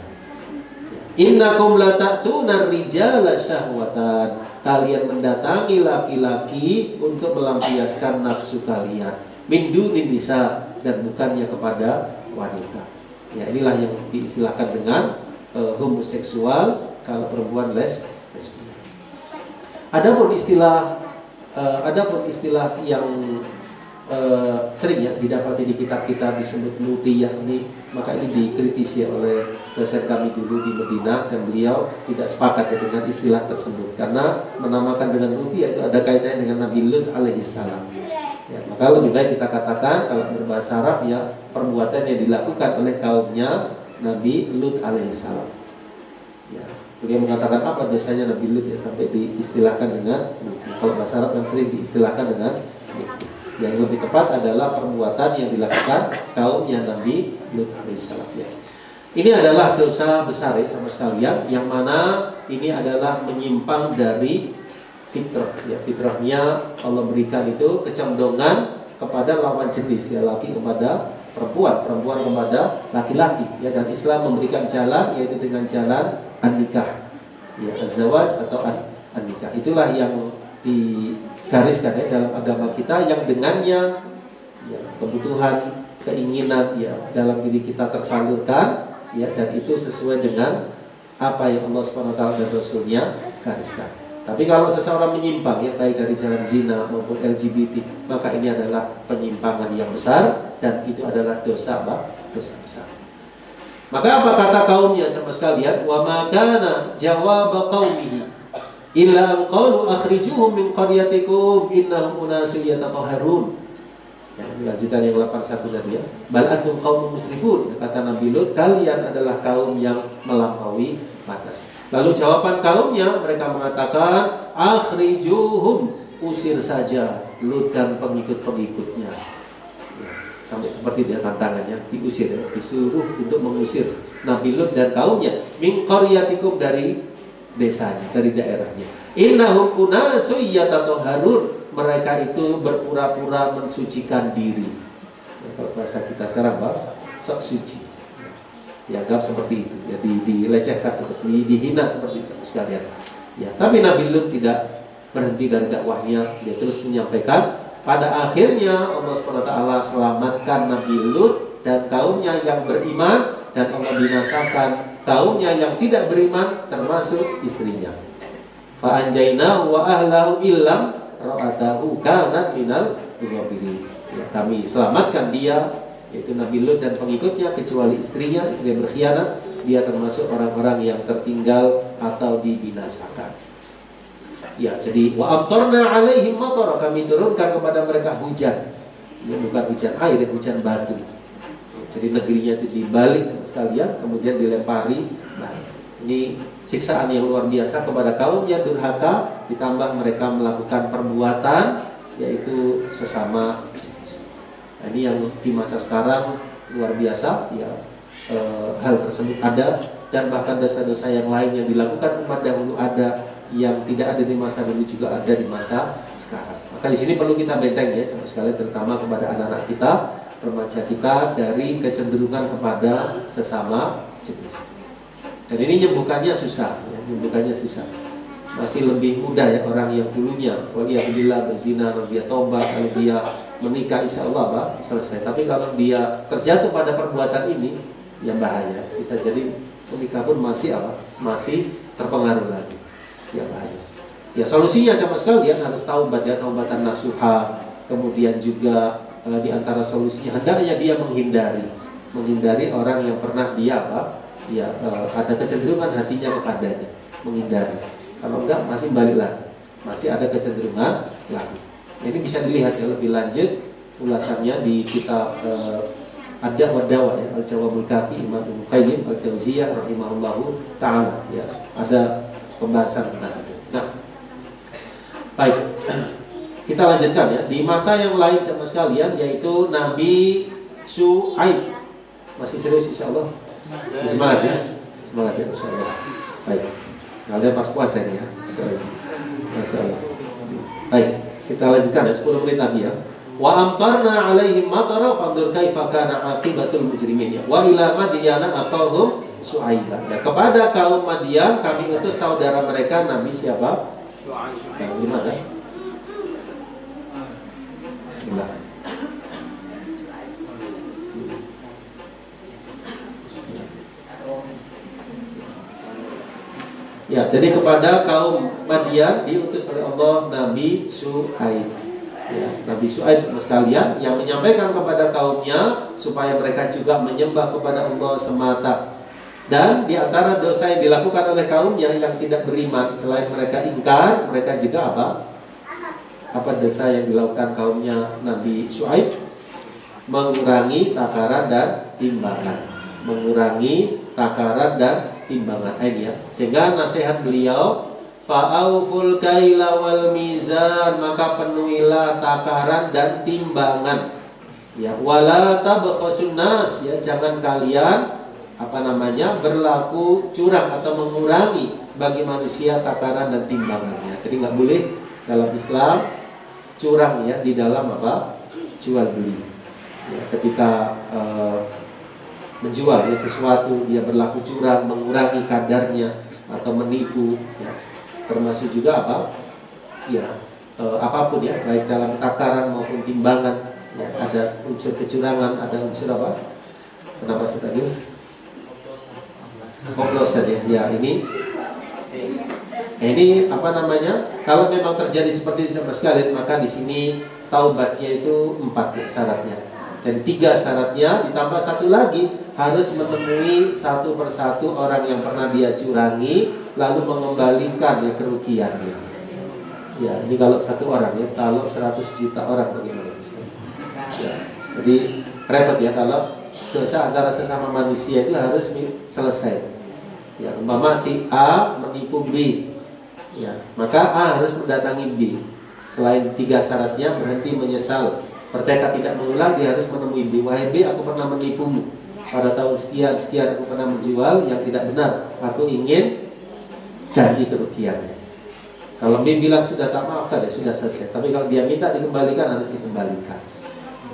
Innakum lata'tunar rijala syahwatan. Kalian mendatangi laki-laki untuk melampiaskan nafsu kalian. Min dunin nisa, dan bukannya kepada wanita. Ya, inilah yang diistilahkan dengan homoseksual kalau perempuan lesbian. Adapun istilah yang sering ya didapati di kitab-kitab disebut lutiyah ini, maka ini dikritisi oleh dosen kami dulu di Madinah, dan beliau tidak sepakat dengan istilah tersebut karena menamakan dengan lutiyah itu ada kaitannya dengan Nabi Lut alaihissalam. Ya, maka lebih baik kita katakan kalau berbahasa Arab ya perbuatan yang dilakukan oleh kaumnya Nabi Lut alaihissalam. Ya, beliau mengatakan apa biasanya Nabi Lut ya sampai diistilahkan dengan lutiyah. Kalau bahasa Arab yang sering diistilahkan dengan lutiyah. Yang lebih tepat adalah perbuatan yang dilakukan kaumnya Nabi Lut alaihissalam. Ya. Ini adalah dosa besar ya sama sekalian, yang mana ini adalah menyimpang dari fitrah. Ya, fitrahnya Allah berikan itu kecondongan kepada lawan jenis, ya, laki kepada perempuan, perempuan kepada laki-laki. Ya, dan Islam memberikan jalan yaitu dengan jalan an-nikah, ya, az-zawaj atau an-nikah. Itulah yang digariskan ya dalam agama kita, yang dengannya ya, kebutuhan, keinginan ya dalam diri kita tersalurkan. Ya, dan itu sesuai dengan apa yang Allah SWT dan Rasulnya gariskan. Tapi kalau seseorang menyimpang ya baik dari jalan zina maupun LGBT, maka ini adalah penyimpangan yang besar, dan itu adalah dosa besar. Maka apa kata kaumnya sama sekalian? Wa ma kana jawab qaumihi illa an qalu akhrijuhum min qaryatikum innahum unasun yatatahharun. Ya, lanjutan yang 81 tadi ya. Bal antum qaumun musrifun. Kata Nabi Lut, kalian adalah kaum yang melampaui batas. Lalu jawaban kaumnya, mereka mengatakan akhrijuhum, usir saja Lut dan pengikut-pengikutnya. Ya, sampai seperti dia tantangannya, diusir ya, disuruh untuk mengusir Nabi Lut dan kaumnya min qaryatikum, dari desanya, dari daerahnya. Innahum unasun yatatahharun, mereka itu berpura-pura mensucikan diri. Ya, kalau bahasa kita sekarang Pak, sok suci. Dianggap seperti itu, ya, dilecehkan seperti dihina seperti itu sekalian. Ya, tapi Nabi Lut tidak berhenti dari dakwahnya, dia terus menyampaikan. Pada akhirnya Allah SWT selamatkan Nabi Lut dan kaumnya yang beriman, dan Allah binasakan kaumnya yang tidak beriman termasuk istrinya. Fa anjaynahu wa ahlahu illam ra'atahu kanat minal ghabirin. Ya, kami selamatkan dia, yaitu Nabi Lut dan pengikutnya, kecuali istrinya. Istri berkhianat, dia termasuk orang-orang yang tertinggal atau dibinasakan. Ya, jadi wa amtarna alaihim matara, kami turunkan kepada mereka hujan. Ya, bukan hujan air, hujan batu. Jadi negerinya itu dibalik sekalian, kemudian dilempari batu. Ini siksaan yang luar biasa kepada kaum yang durhaka, ditambah mereka melakukan perbuatan yaitu sesama jenis. Nah, ini yang di masa sekarang luar biasa ya, hal tersebut ada, dan bahkan dosa-dosa yang lain yang dilakukan umat dahulu ada, yang tidak ada di masa dulu juga ada di masa sekarang. Maka di sini perlu kita benteng ya, sama sekali terutama kepada anak-anak kita, remaja kita, dari kecenderungan kepada sesama jenis. Dan ini nyembuhkannya susah, ya, nyembuhkannya susah. Masih lebih mudah ya orang yang dulunya waliyahillah berzina, kalau dia tobat, kalau dia menikah, insya Allah Pak, selesai. Tapi kalau dia terjatuh pada perbuatan ini, yang bahaya. Bisa jadi menikah pun masih apa? Masih terpengaruh lagi. Ya bahaya. Ya solusinya sama sekali ya, harus taubat ya, taubatan nasuha. Kemudian juga di antara solusinya hendaknya dia menghindari orang yang pernah dia apa? Ya ada kecenderungan hatinya kepadanya, menghindari. Kalau enggak masih balik lagi, masih ada kecenderungan lagi. Ini bisa dilihat ya lebih lanjut ulasannya di kitab Ad-Da' wa Dawa ya, Al-Jawabul Kafi Imam Ibnu Qayyim Al-Jauziyah rahimahullahu taala ya, ada pembahasan tentang itu. Nah, baik. Kita lanjutkan ya. Di masa yang lain sama sekalian, yaitu Nabi Syuaib. Masih serius insyaallah. Semangat ya. Semangat ya insyaallah. Baik. Kalian pas puasa ini ya. Masyaallah. Baik, kita lanjutkan ya 10 menit lagi ya. Wa amtarna alaihim matara fanzur kaifa kana aqibatul mujrimin ya. Wa ila madyana aqahum Syuaiba. Ya, kepada kaum Madian kami utus saudara mereka Nabi siapa? Syuaib. Nah, gimana? Bismillah. Ya, jadi kepada kaum Madian diutus oleh Allah Nabi Syuaib. Ya, Nabi Syuaib sekalian yang menyampaikan kepada kaumnya supaya mereka juga menyembah kepada Allah semata. Dan di antara dosa yang dilakukan oleh kaumnya yang tidak beriman, selain mereka ingkar, mereka juga apa? Apa dosa yang dilakukan kaumnya Nabi Syuaib? Mengurangi takaran dan timbangan. Mengurangi takaran dan timbangan. Ini ya. Sehingga nasihat beliau, fa'auful kaila wal mizan, maka penuhilah takaran dan timbangan. Ya, wala tabkhasun nas, ya, jangan kalian berlaku curang atau mengurangi bagi manusia takaran dan timbangannya. Jadi nggak boleh dalam Islam curang ya di dalam jual beli. Ya, ketika menjual ya sesuatu dia berlaku curang, mengurangi kadarnya atau menipu ya. Termasuk juga apapun ya, baik dalam takaran maupun timbangan ya, ada unsur kecurangan, ada unsur kenapa sih tadi oplosan ya. Ya ini kalau memang terjadi seperti itu sama sekalian, maka di sini taubatnya itu 4 ya, syaratnya. Jadi 3 syaratnya ditambah 1 lagi, harus menemui satu persatu orang yang pernah dia curangi, lalu mengembalikan ya kerugiannya. Ya, ini kalau 1 orang ya, kalau 100 juta orang bagaimana? Ya, jadi repot ya kalau dosa antara sesama manusia itu harus selesai. Ya, umpama si A menipu B, ya, maka A harus mendatangi B. Selain 3 syaratnya, berhenti menyesal, bertekad tidak mengulang, dia harus menemui B. Wahai B, aku pernah menipumu pada tahun sekian aku pernah menjual yang tidak benar, aku ingin ganti kerugiannya. Kalau B bilang sudah tak maafkan ya sudah selesai. Tapi kalau dia minta dikembalikan, harus dikembalikan.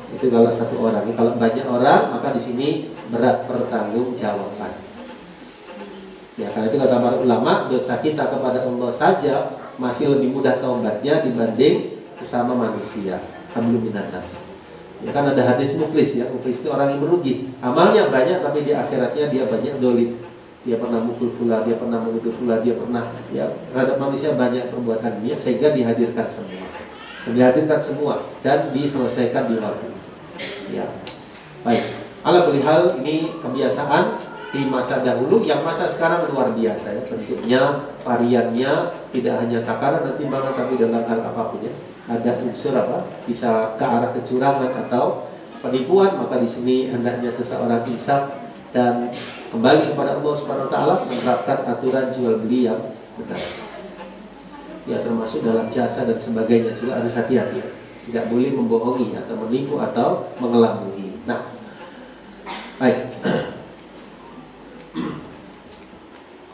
Itu kalau 1 orang. Kalau banyak orang, maka di sini berat pertanggungjawaban. Ya, karena itu kata para ulama, dosa kita kepada Allah saja masih lebih mudah taubatnya dibanding sesama manusia. Hablum minan nas. Ya kan ada hadis muflis ya, muflis itu orang yang merugi. Amalnya banyak tapi di akhiratnya dia banyak dolim. Dia pernah mukul fulan, dia pernah menuduh fulan, dia pernah ya terhadap manusia banyak perbuatan dia, sehingga dihadirkan semua. Dihadirkan semua dan diselesaikan di waktu itu. Ya. Baik. Ala kulli hal, ini kebiasaan di masa dahulu, yang masa sekarang luar biasa ya, bentuknya, variannya tidak hanya takaran dan timbangan, tapi dalam hal apapun ya. Ada unsur bisa ke arah kecurangan atau penipuan, maka di sini hendaknya seseorang insaf dan kembali kepada Allah Subhanahu wa taala, menerapkan aturan jual beli yang benar. Ya, termasuk dalam jasa dan sebagainya juga harus hati-hati ya. Tidak boleh membohongi atau menipu atau mengelabui. Nah, baik.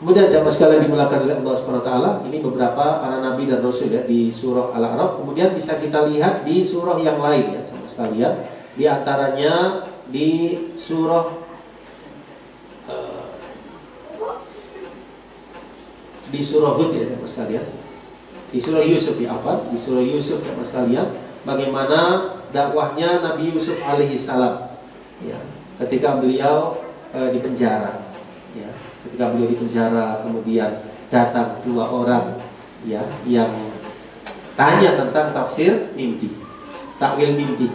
Kemudian jamaah sekalian dimulakan oleh Allah Subhanahu wa taala, ini beberapa para nabi dan rasul ya di surah Al-A'raf. Kemudian bisa kita lihat di surah yang lain ya jamaah sekalian. Di antaranya di surah Hud ya jamaah sekalian. Di surah Yusuf ya apa? Di surah Yusuf jamaah sekalian, bagaimana dakwahnya Nabi Yusuf alaihi salam ya, ketika beliau di penjara ya. Ketika beliau di penjara, kemudian datang dua orang ya yang tanya tentang tafsir mimpi, takwil mimpi.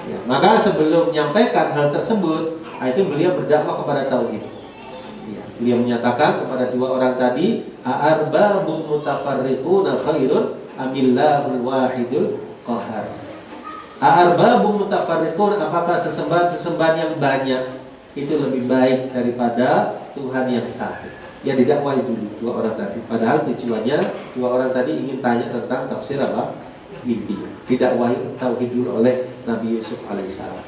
Ya, maka sebelum menyampaikan hal tersebut, itu beliau berdakwah kepada tauhid. Ya, beliau menyatakan kepada dua orang tadi, a'arbabun mutafarriquna khairun amillahul wahidul qahar. A'arbabun mutafarriqun, apakah sesembahan yang banyak itu lebih baik daripada Tuhan yang satu? Ya, didakwahi dulu dua orang tadi. Padahal tujuannya dua orang tadi ingin tanya tentang tafsir mimpi. Didakwahi tauhid dulu oleh Nabi Yusuf alaihissalam.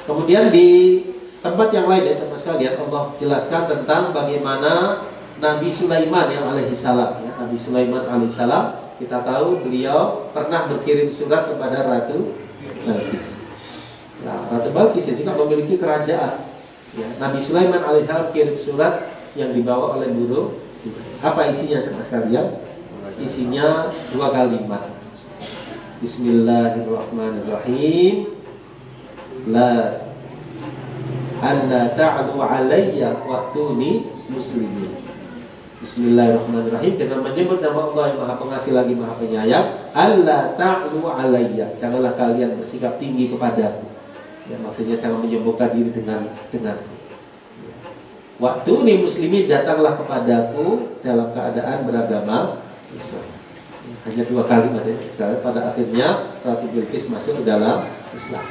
Kemudian di tempat yang lain ya sahabat sekalian, Allah jelaskan tentang bagaimana Nabi Sulaiman yang alaihissalam ya. Nabi Sulaiman alaihissalam, kita tahu beliau pernah berkirim surat kepada Ratu Balqis. Nah, Ratu Balqis juga memiliki kerajaan. Ya, Nabi Sulaiman alaihissalam kirim surat yang dibawa oleh burung. Apa isinya sahabat sekalian? Isinya dua kalimat. Bismillahirrahmanirrahim. La ta'du alayya wa'tuni muslimin. Bismillahirrahmanirrahim, dengan menyebut nama Allah yang Maha Pengasih lagi Maha Penyayang. Alla ta'du alayya, janganlah kalian bersikap tinggi kepadaku. Ya, maksudnya jangan menyombongkan diri denganku. Waktu ini muslimin, datanglah kepadaku dalam keadaan beragama Islam. Hanya dua kalimat ya. Sekarang pada akhirnya Ratu Bilqis masuk ke dalam Islam.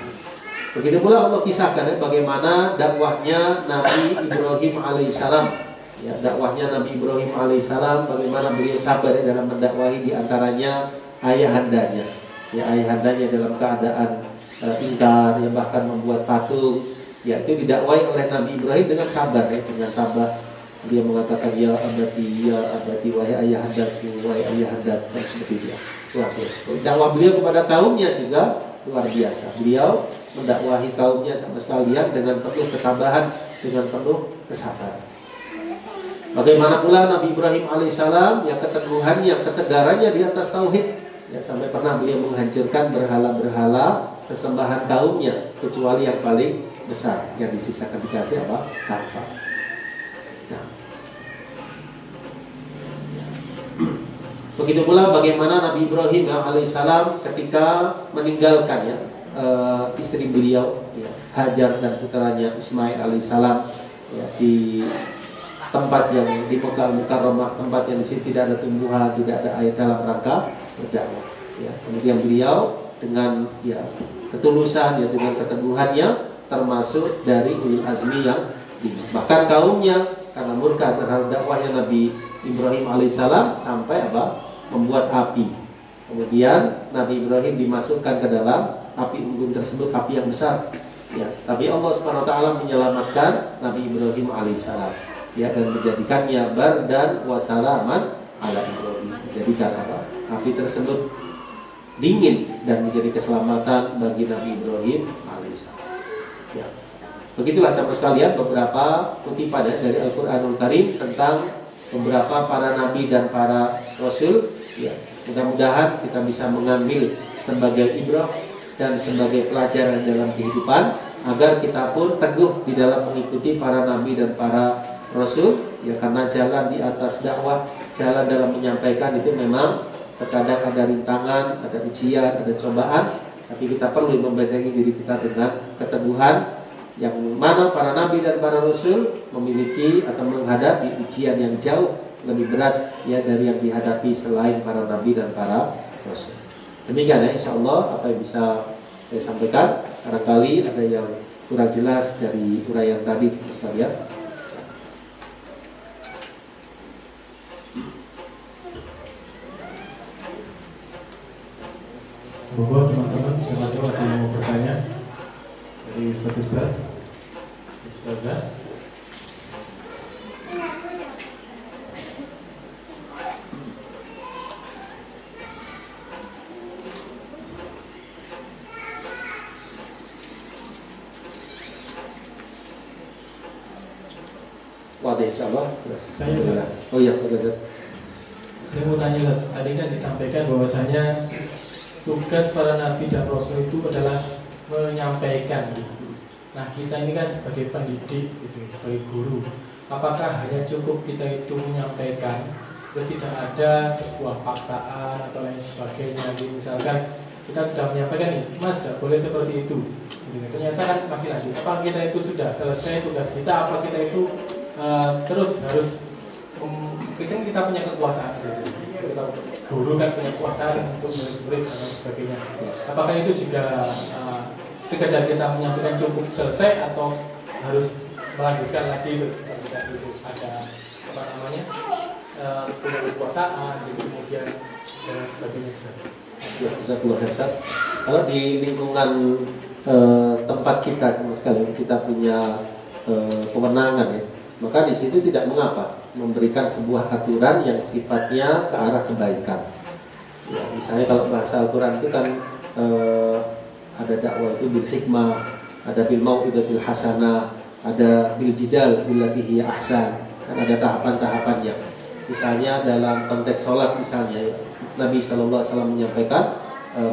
Begitu pula Allah kisahkan ya, bagaimana dakwahnya Nabi Ibrahim alaihissalam. Ya, dakwahnya Nabi Ibrahim alaihissalam, bagaimana beliau sabar ya, dalam mendakwahi di antaranya ayahandanya. Ya, ayahandanya dalam keadaan ingkar, ya, bahkan membuat patung, ya, itu didakwahi oleh Nabi Ibrahim dengan sabar ya, dengan sabar. Dia mengatakan ya abadi, wahai ayahandaku, wahai ayahandaku, seperti itu. Dakwah beliau kepada kaumnya juga luar biasa. Beliau mendakwahi kaumnya sama sekalian dengan penuh ketabahan, dengan penuh kesabaran. Bagaimana pula Nabi Ibrahim alaihissalam, yang keteguhannya, ketegarannya di atas tauhid. Ya, sampai pernah beliau menghancurkan berhala-berhala sesembahan kaumnya, kecuali yang paling besar yang disisakan dikasih harta. Nah. Begitu pula bagaimana Nabi Ibrahim alaihissalam ketika meninggalkan istri beliau ya, Hajar dan putranya Ismail alaihissalam ya, di tempat yang di Mekah Mukarramah, tempat yang di sini tidak ada tumbuhan, tidak ada air, dalam rangka berdakwah. Ya, kemudian beliau dengan ya ketulusan, ya dengan keteguhannya, termasuk dari ulul azmi yang tinggi. Bahkan kaumnya karena murka terhadap dakwahnya Nabi Ibrahim alaihissalam sampai membuat api. Kemudian Nabi Ibrahim dimasukkan ke dalam api unggun tersebut, api yang besar. Ya, tapi Allah Subhanahu wa taala menyelamatkan Nabi Ibrahim alaihissalam. Ya, dan menjadikannya bardan wa salaman ala Ibrahim. Menjadikan api tersebut dingin dan menjadi keselamatan bagi Nabi Ibrahim alaihissalam. Ya. Begitulah sahabat sekalian beberapa kutipan dari Al-Qur'anul Karim tentang beberapa para nabi dan para rasul. Ya. Mudah-mudahan kita bisa mengambil sebagai ibrah dan sebagai pelajaran dalam kehidupan, agar kita pun teguh di dalam mengikuti para nabi dan para rasul. Ya, karena jalan di atas dakwah, jalan dalam menyampaikan itu memang terkadang ada rintangan, ada ujian, ada cobaan, tapi kita perlu membentengi diri kita dengan keteguhan, Yang mana para nabi dan para rasul memiliki atau menghadapi ujian yang jauh lebih berat ya dari yang dihadapi selain para nabi dan para rasul. Demikian ya, insya Allah apa yang bisa saya sampaikan. Barangkali ada yang kurang jelas dari uraian tadi sekalian. Monggo teman-teman, siapa tahu ada yang mau bertanya dari Ustaz. Wadah insyaallah. Saya Oh iya, Ustaz. Saya mau tanya, tadi kan disampaikan bahwasanya tugas para nabi dan rasul itu adalah menyampaikan. Nah, kita ini kan sebagai pendidik, gitu, sebagai guru, apakah hanya cukup kita itu menyampaikan, terus tidak ada sebuah paksaan atau lain sebagainya? Jadi misalkan kita sudah menyampaikan nih, Mas, tidak boleh seperti itu. Gitu. Ternyata kan masih lanjut. Apa kita itu sudah selesai tugas kita? Apa kita itu terus harus kita punya kekuasaan? Kita guru kan punya kekuasaan untuk murid-murid dan lain sebagainya. Apakah itu juga sekedar kita menyampaikan cukup selesai atau harus melanjutkan lagi ketika itu ada apa namanya punya kekuasaan gitu, kemudian dan sebagainya. Ya, bisa keluar Ustaz. Kalau di lingkungan tempat kita sama sekali kita punya kewenangan ya, maka di situ tidak mengapa memberikan sebuah aturan yang sifatnya ke arah kebaikan. Ya, misalnya kalau bahasa Al-Quran itu kan ada dakwah itu bil hikmah, ada bil mau'izatil hasanah, ada bil jidal billati hiya ahsan. Kan ada tahapan-tahapannya. Misalnya dalam konteks sholat misalnya ya, Nabi SAW menyampaikan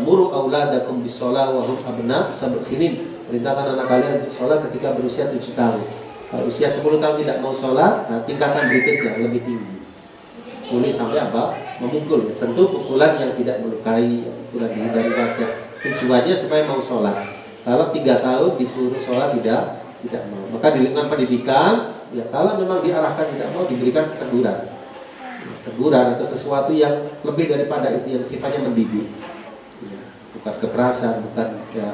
muru auladakum bis sholat wa hum abna sab'a sinin. Perintahkan anak kalian untuk sholat ketika berusia 7 tahun. Kalau usia 10 tahun tidak mau sholat, nah tingkatan berikutnya lebih tinggi. Boleh sampai apa? Memukul. Tentu pukulan yang tidak melukai, pukulan dari wajah. Tujuannya supaya mau sholat. Kalau 3 tahun disuruh sholat tidak mau. Maka di lingkungan pendidikan, ya kalau memang diarahkan tidak mau, diberikan teguran. Teguran atau sesuatu yang lebih daripada itu yang sifatnya mendidik. Ya, bukan kekerasan, bukan ya,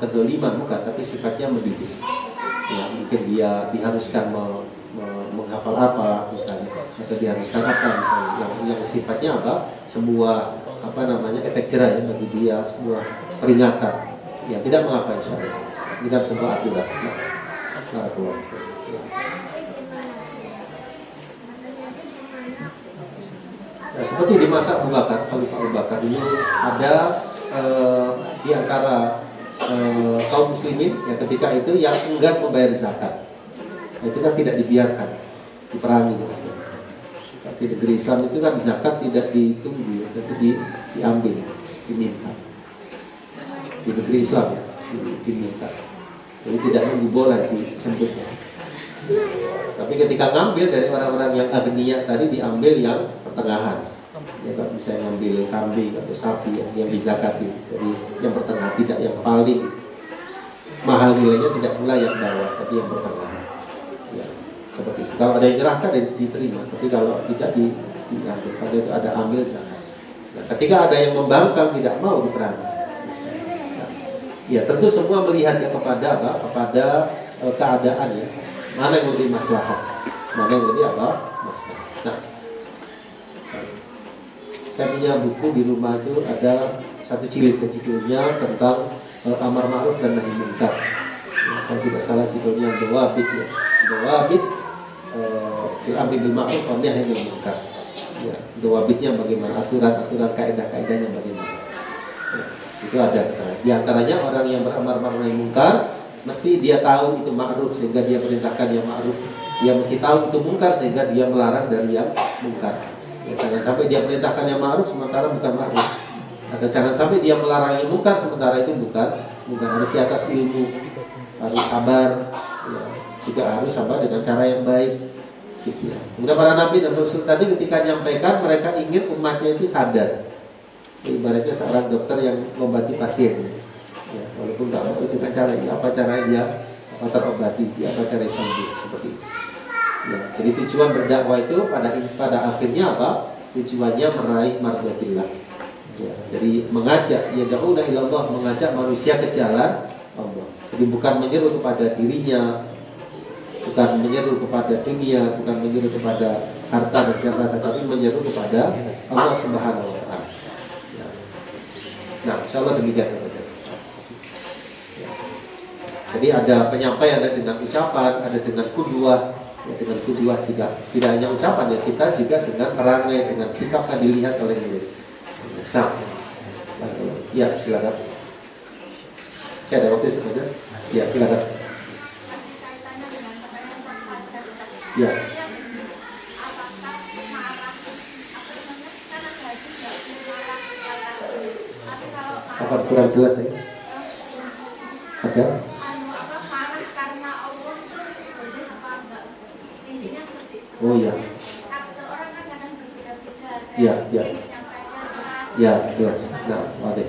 kedoliman, bukan, tapi sifatnya mendidik. Ya, mungkin dia diharuskan menghafal apa misalnya, atau diharuskan apa misalnya, yang sifatnya apa, sebuah efek jerah ya bagi dia, sebuah peringatan. Ya tidak mengapa insyaallah. Ini kan sebuah aturan. Ya, seperti di masa Abu Bakar, Khalifah Abu Bakar ini ada di antara kaum muslimin yang ketika itu yang enggan membayar zakat. Itu kan tidak dibiarkan diperangi gitu. Di negeri Islam itu kan zakat tidak ditunggu, tapi diambil, diminta. Di negeri Islam ya, diminta. Jadi tidak nunggu bola dijemputnya. Tapi ketika ngambil dari orang-orang yang agniya tadi, diambil yang pertengahan. Ya kan bisa ngambil kambing atau sapi yang dizakati. Jadi yang pertengahan, tidak yang paling mahal nilainya, tidak pula yang bawah, tapi yang pertengahan. Ya, seperti itu. Kalau ada yang nyerahkan diterima, tapi kalau tidak diambil, kalau itu ada ambil zakat. Nah, ketika ada yang membangkang tidak mau diperangi. Ya tentu semua melihatnya kepada apa? Kepada keadaan ya. Mana yang lebih maslahat? Mana yang lebih apa? Maslahat. Nah, saya punya buku di rumah itu ada satu jilid, judulnya tentang amar ma'ruf dan nahi munkar. Ya, kalau tidak salah judulnya Dawabit ya. Dawabit amri bil ma'ruf wa nahi anil munkar. Ya, dawabitnya bagaimana? Aturan-aturan kaidah-kaidahnya bagaimana? Ya, itu ada. Di antaranya orang yang beramar ma'ruf nahi munkar mesti dia tahu itu ma'ruf sehingga dia perintahkan yang ma'ruf. Dia mesti tahu itu munkar sehingga dia melarang dari yang munkar. Ya, jangan sampai dia perintahkan yang ma'ruf sementara bukan ma'ruf. Dan jangan sampai dia melarang yang munkar sementara itu bukan harus di atas ilmu, harus sabar, ya, juga harus sabar dengan cara yang baik. Gitu ya. Kemudian para nabi dan rasul tadi ketika menyampaikan, mereka ingin umatnya itu sadar. Ibaratnya seorang dokter yang mengobati pasien. Ya, walaupun nggak mau itu kan caranya, apa caranya dia terobati, dia cari sembuh seperti itu. Ya, jadi tujuan berdakwah itu pada akhirnya apa? Tujuannya meraih mardatillah. Ya, jadi mengajak, ya da'una ilallah, mengajak manusia ke jalan Allah. Jadi bukan menyeru kepada dirinya, bukan menyeru kepada dunia, bukan menyeru kepada harta dan jabatan, tapi menyeru kepada Allah Subhanahu wa Ta'ala. Ya. Nah, insyaallah demikian saja. Ya. Jadi ada penyampaian, ada dengan ucapan, ada dengan kuduah. Ya, dengan kuduah juga tidak hanya ucapan, ya kita juga dengan perangai, dengan sikap yang dilihat oleh diri. Nah, ya silakan. Saya ada waktu saja. Ya silakan. Ya. Apa kurang jelas ya? Ada? Oh ya. Ya, ya. Ya, jelas. Nah, wadah.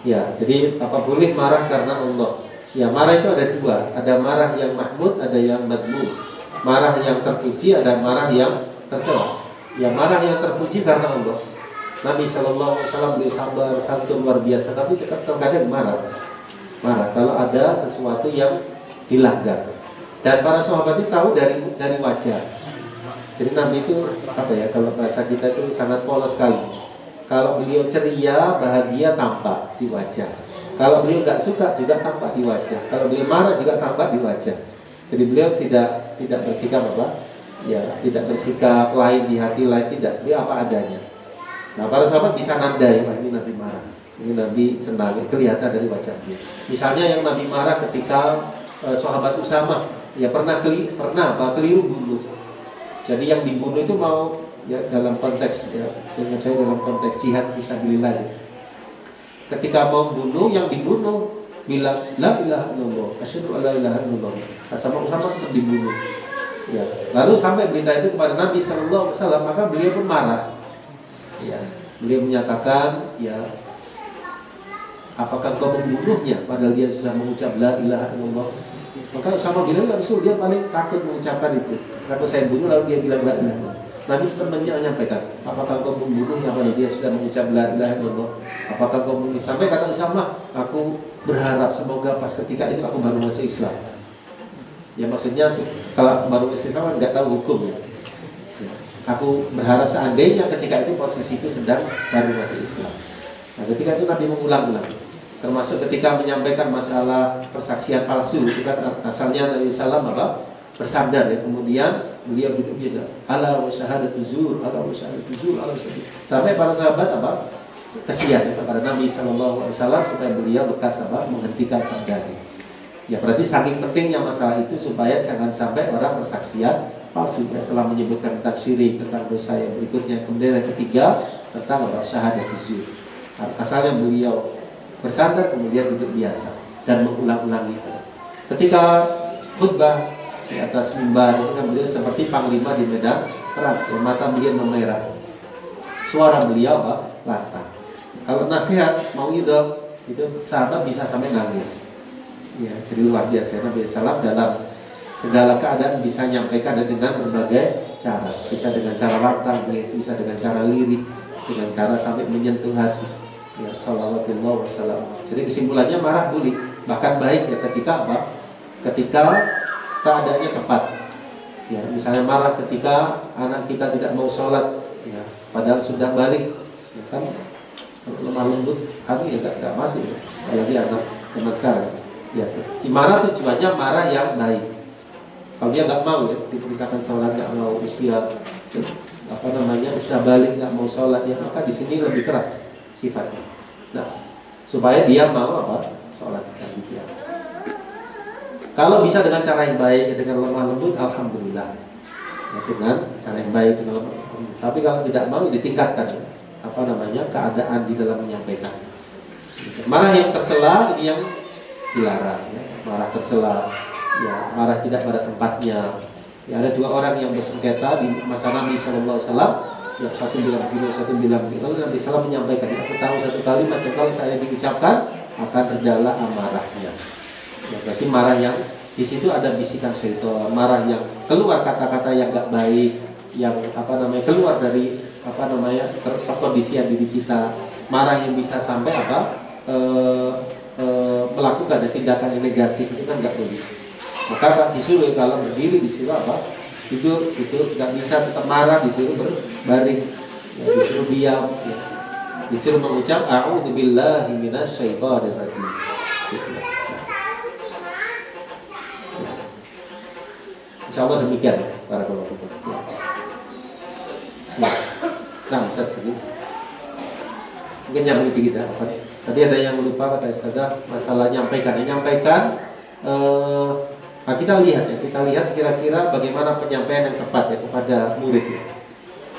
Ya, jadi apa boleh marah karena Allah? Ya, marah itu ada dua. Ada marah yang mahmud, ada yang madmum. Marah yang terpuji, ada marah yang tercela. Ya, marah yang terpuji karena Allah. Nabi SAW beliau sabar, santun luar biasa, tapi terkadang marah. Marah kalau ada sesuatu yang dilanggar. Dan para sahabat itu tahu dari wajah. Jadi Nabi itu apa ya? Kalau bahasa kita itu sangat polos sekali. Kalau beliau ceria, bahagia tampak di wajah. Kalau beliau nggak suka juga tampak di wajah. Kalau beliau marah juga tampak di wajah. Jadi beliau tidak bersikap apa? Ya, tidak bersikap lain di hati lain, tidak. Beliau apa adanya. Nah, para sahabat bisa nandai, wah ini Nabi marah, ini Nabi senang, kelihatan dari wajahnya. Misalnya yang Nabi marah ketika sahabat Usamah, ya pernah keliru bunuh. Jadi yang dibunuh itu mau ya dalam konteks ya, sehingga saya dalam konteks jihad fisabilillah. Ketika mau bunuh, yang dibunuh bilang la ilaha illallah, asyhadu alla ilaha illallah. Sama Usamah pun dibunuh. Ya, lalu sampai berita itu kepada Nabi sallallahu alaihi wasallam, maka beliau pun marah. Ya, beliau menyatakan, ya, apakah kau membunuhnya padahal dia sudah mengucap la ilaha illallah? Maka sama bilang Rasul, dia paling takut mengucapkan itu. Kalau saya bunuh lalu dia bilang la ilaha illallah. Nabi menyampaikan, apakah kau membunuhnya padahal dia sudah mengucap la ilaha illallah? Apakah kau membunuh? Sampai kata Usamah, aku berharap semoga pas ketika itu aku baru masuk Islam. Ya maksudnya kalau baru masuk Islam kan nggak tahu hukumnya. Aku berharap seandainya ketika itu posisiku sedang baru masuk Islam. Nah, ketika itu Nabi mengulang-ulang, termasuk ketika menyampaikan masalah persaksian palsu, itu kan asalnya Nabi Sallam apa? Bersandar ya, kemudian beliau duduk biasa. Ala wa syahadatu zur, ala wa syahadatu zur, ala syahadatu. Sampai para sahabat apa? Kesian ya, kepada Nabi Sallallahu Alaihi Wasallam supaya beliau bekas apa? Menghentikan sabdanya. Ya berarti saking pentingnya masalah itu supaya jangan sampai orang bersaksian palsu. Setelah menyebutkan tentang syirik, tentang dosa yang berikutnya, kemudian yang ketiga tentang syahadat zur. Asalnya beliau bersandar kemudian duduk biasa dan mengulang-ulangi. Ketika khutbah di atas mimbar itu kan beliau seperti panglima di medan perang, mata beliau memerah, suara beliau lantang. Kalau nasihat mau itu sahabat bisa sampai nangis. Ya, jadi luar biasa Nabi Sallam dalam segala keadaan bisa menyampaikan dengan berbagai cara. Bisa dengan cara lantang, bisa dengan cara lirik, dengan cara sampai menyentuh hati. Ya, sallallahu wasallam. Jadi kesimpulannya marah boleh, bahkan baik ya ketika apa? Ketika keadaannya tepat. Ya, misalnya marah ketika anak kita tidak mau sholat, ya, padahal sudah balik, ya kan? Lemah lembut hati ya nggak masuk, ya. Apalagi anak zaman sekarang. Ya, marah tujuannya marah yang baik. Kalau dia nggak mau ya, diperintahkan sholat nggak mau, usia usia balik nggak mau sholat ya, maka di sini lebih keras sifatnya. Nah, supaya dia mau sholat gitu ya. Kalau bisa dengan cara yang baik, ya dengan lemah lembut, alhamdulillah. Ya, dengan cara yang baik, dengan lemah lembut. Tapi kalau tidak mau, ditingkatkan keadaan di dalam menyampaikan. Marah yang tercela ini yang dilarang, ya. Marah tercela, ya, marah tidak pada tempatnya. Ya, ada dua orang yang bersengketa di masa Nabi Sallallahu Alaihi Wasallam. Ya, satu bilang begini, satu bilang begitu. Lalu Nabi Sallam menyampaikan, aku tahu satu kalimat yang kalau saya diucapkan akan terjalah amarahnya. Ya, berarti marah yang di situ ada bisikan syaitan, marah yang keluar kata-kata yang nggak baik, yang keluar dari perkondisian diri kita, marah yang bisa sampai melakukan tindakan yang negatif, itu kan nggak boleh. Maka disuruh kalau berdiri disuruh tidur itu nggak bisa tetap marah, disuruh berbaring, ya, disuruh diam, ya. Disuruh mengucap a'udzubillahi minasyaitonir rajim. Insyaallah demikian para kelompok. Ya. Nah, Ustaz tadi mungkin yang sedikit ya. Tadi ada yang lupa kata Ustaz masalah nyampaikan. Nah kita lihat kira-kira bagaimana penyampaian yang tepat ya kepada murid ya.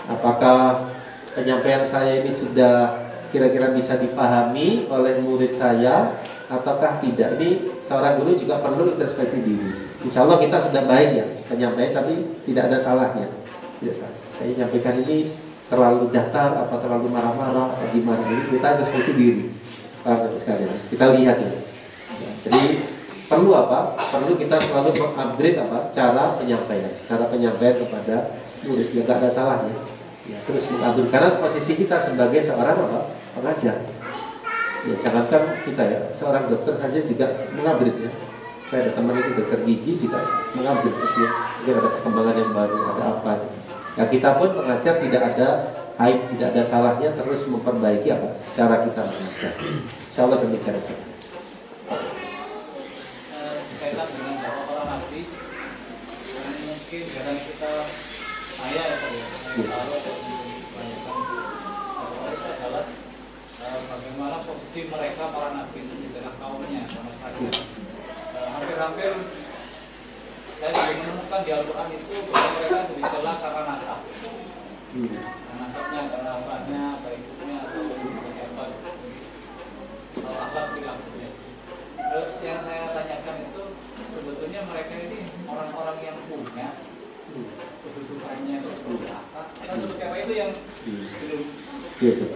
Apakah penyampaian saya ini sudah kira-kira bisa dipahami oleh murid saya ataukah tidak? Ini seorang guru juga perlu introspeksi diri. Insya Allah kita sudah baik ya penyampaian, tapi tidak ada salahnya. Tidak salah. Saya nyampaikan ini terlalu datar atau terlalu marah-marah atau gimana? Jadi kita introspeksi diri. Sekalian. Kita lihat ya. Jadi perlu Perlu kita selalu mengupgrade cara penyampaian kepada murid. Ya nggak ada salahnya. Ya, terus mengupgrade karena posisi kita sebagai seorang pengajar. Ya jangankan kita ya, seorang dokter saja juga mengupgrade ya. Saya ada teman itu dokter gigi juga mengupgrade ya. Mungkin ada perkembangan yang baru, ada apa. Ya kita pun mengajar tidak ada aib, tidak ada salahnya, terus memperbaiki cara kita mengajar. Insyaallah demikian. Berkaitan dengan para nabi, mungkin dalam kita ayat kalau itu adalah bagaimana posisi mereka para nabi itu di tengah kaumnya, hampir-hampir saya juga menemukan di Al-Quran itu bahwa mereka dicela karena nasab. Nasabnya karena akhlaknya, baiknya atau apa akhlak perilakunya. Terus yang saya tanyakan itu sebetulnya mereka ini orang-orang yang punya kedudukannya itu seperti apa? Kita seperti apa itu yang belum.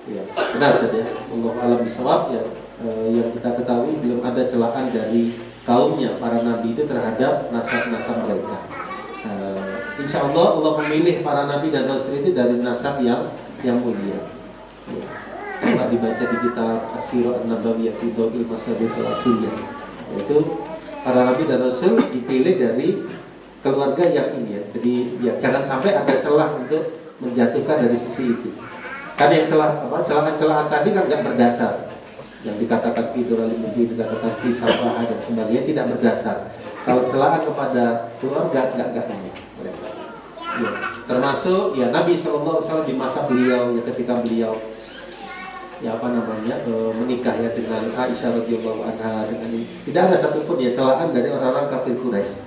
Ya, benar saja. Allah alam bisawab ya. Yang kita ketahui belum ada celaan dari kaumnya para nabi itu terhadap nasab-nasab mereka. Insya Allah Allah memilih para nabi dan rasul itu dari nasab yang mulia. Coba dibaca di kitab As-Sirah An-Nabawiyah fi Dawil Masadir Al-Asiliyah, yaitu para nabi dan rasul dipilih dari keluarga yang ini ya. Jadi ya jangan sampai ada celah untuk menjatuhkan dari sisi itu. Kan yang celaan tadi kan nggak berdasar. Yang dikatakan fiduralimubi, dikatakan fisabah dan sebagainya tidak berdasar. Kalau celaan kepada keluarga nggak ini mereka. Ya, termasuk ya Nabi SAW di masa beliau ya ketika beliau menikah ya dengan Aisyah radhiyallahu anha dengan ini tidak ada satupun ya celaan dari orang-orang kafir Quraisy.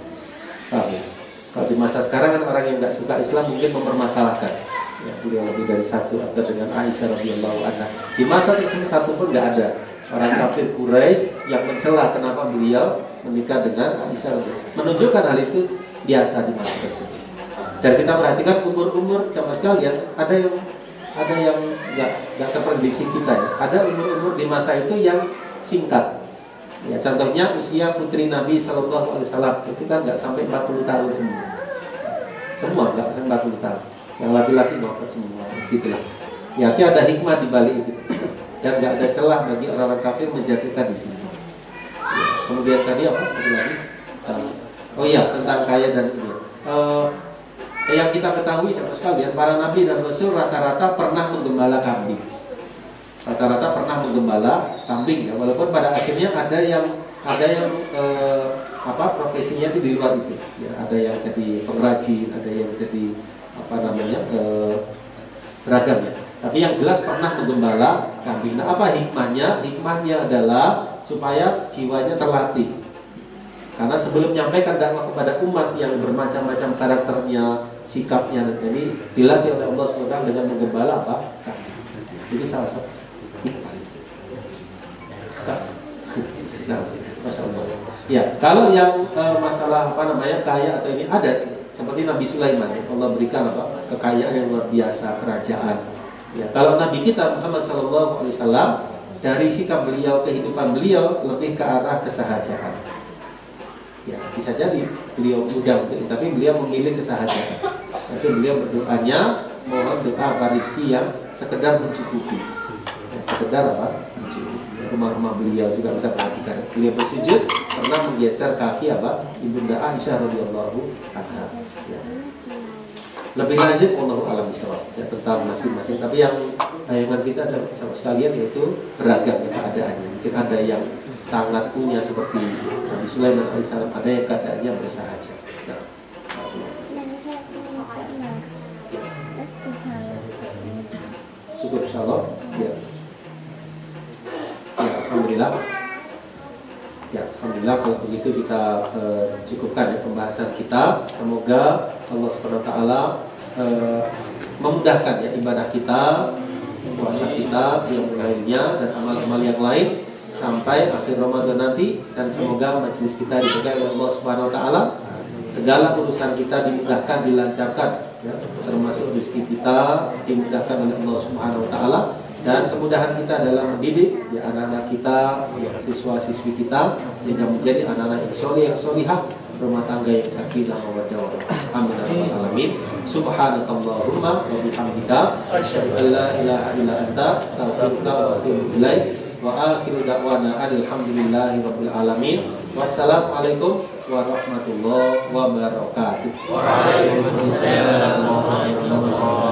Kalau di masa sekarang kan orang yang nggak suka Islam mungkin mempermasalahkan. Ya, beliau lebih dari satu atau dengan Aisyah radhiyallahu anha. Di masa tersebut satu pun nggak ada orang kafir Quraisy yang mencela kenapa beliau menikah dengan Aisyah. Menunjukkan hal itu biasa di masa tersebut. Dan kita perhatikan umur-umur sama sekalian ada yang nggak terprediksi kita ya. Ada umur-umur di masa itu yang singkat. Ya, contohnya usia putri Nabi Sallallahu Alaihi Wasallam itu kan nggak sampai 40 tahun semua. Semua nggak sampai 40 tahun. Yang laki-laki wafat semua, gitulah. Ya, ada hikmah di balik itu. Dan nggak ada celah bagi orang-orang kafir menjatuhkan di sini. Ya, kemudian tadi apa satu lagi? Oh iya, tentang kaya dan ini. Yang kita ketahui sama sekalian, para nabi dan rasul rata-rata pernah menggembala kambing. Rata-rata pernah menggembala kambing ya, walaupun pada akhirnya ada yang profesinya itu di luar itu. Ya, ada yang jadi pengrajin, ada yang jadi beragam ya. Tapi yang jelas pernah menggembala kambing. Nah, apa hikmahnya? Hikmahnya adalah supaya jiwanya terlatih. Karena sebelum menyampaikan dakwah kepada umat yang bermacam-macam karakternya, sikapnya, dan ini dilatih oleh Allah SWT dengan menggembala kambing. Jadi salah satu. Nah, Masya Allah. Ya, kalau yang masalah kaya atau ini ada. Seperti Nabi Sulaiman ya, Allah berikan kekayaan yang luar biasa, kerajaan. Ya, kalau Nabi kita Muhammad SAW dari sikap beliau, kehidupan beliau lebih ke arah kesahajaan. Ya, bisa jadi beliau mudah untuk itu, tapi beliau memilih kesahajaan. Tapi beliau berdoanya mohon doa apa rezeki yang sekedar mencukupi. Ya, sekedar apa? Mencukupi. Rumah-rumah beliau juga kita perhatikan. Beliau bersujud pernah menggeser kaki apa? Ibunda Aisyah radhiyallahu anha. Ya. Lebih lanjut Allahu a'lam bishawab ya, tentang masing-masing. Tapi yang tayangan kita sama sekalian yaitu beragam keadaannya. Mungkin ada yang sangat punya seperti Nabi Sulaiman alaihissalam, ada yang keadaannya bersahaja. Nah, cukup insyaallah. Ya. Ya, alhamdulillah. Ya, alhamdulillah kalau begitu kita cukupkan ya pembahasan kita. Semoga Allah Subhanahu wa taala memudahkan ya ibadah kita, puasa kita, yang lainnya dan amal-amal yang lain sampai akhir Ramadan nanti, dan semoga majelis kita diberkahi oleh Allah Subhanahu wa taala. Segala urusan kita dimudahkan, dilancarkan ya, termasuk rezeki kita dimudahkan oleh Allah Subhanahu wa taala, dan kemudahan kita dalam mendidik ya anak-anak kita, ya, siswa-siswi kita, sehingga menjadi anak-anak yang soleh, yang solihah, rumah tangga yang sakinah mawaddah warahmah. Amin ya rabbal alamin. Subhanakallahumma wa bihamdika asyhadu an la ilaha illa anta astaghfiruka wa atubu ilaik. Wa akhiru da'wana alhamdulillahi rabbil alamin. Wassalamualaikum warahmatullahi wabarakatuh. Waalaikumsalam warahmatullahi wabarakatuh.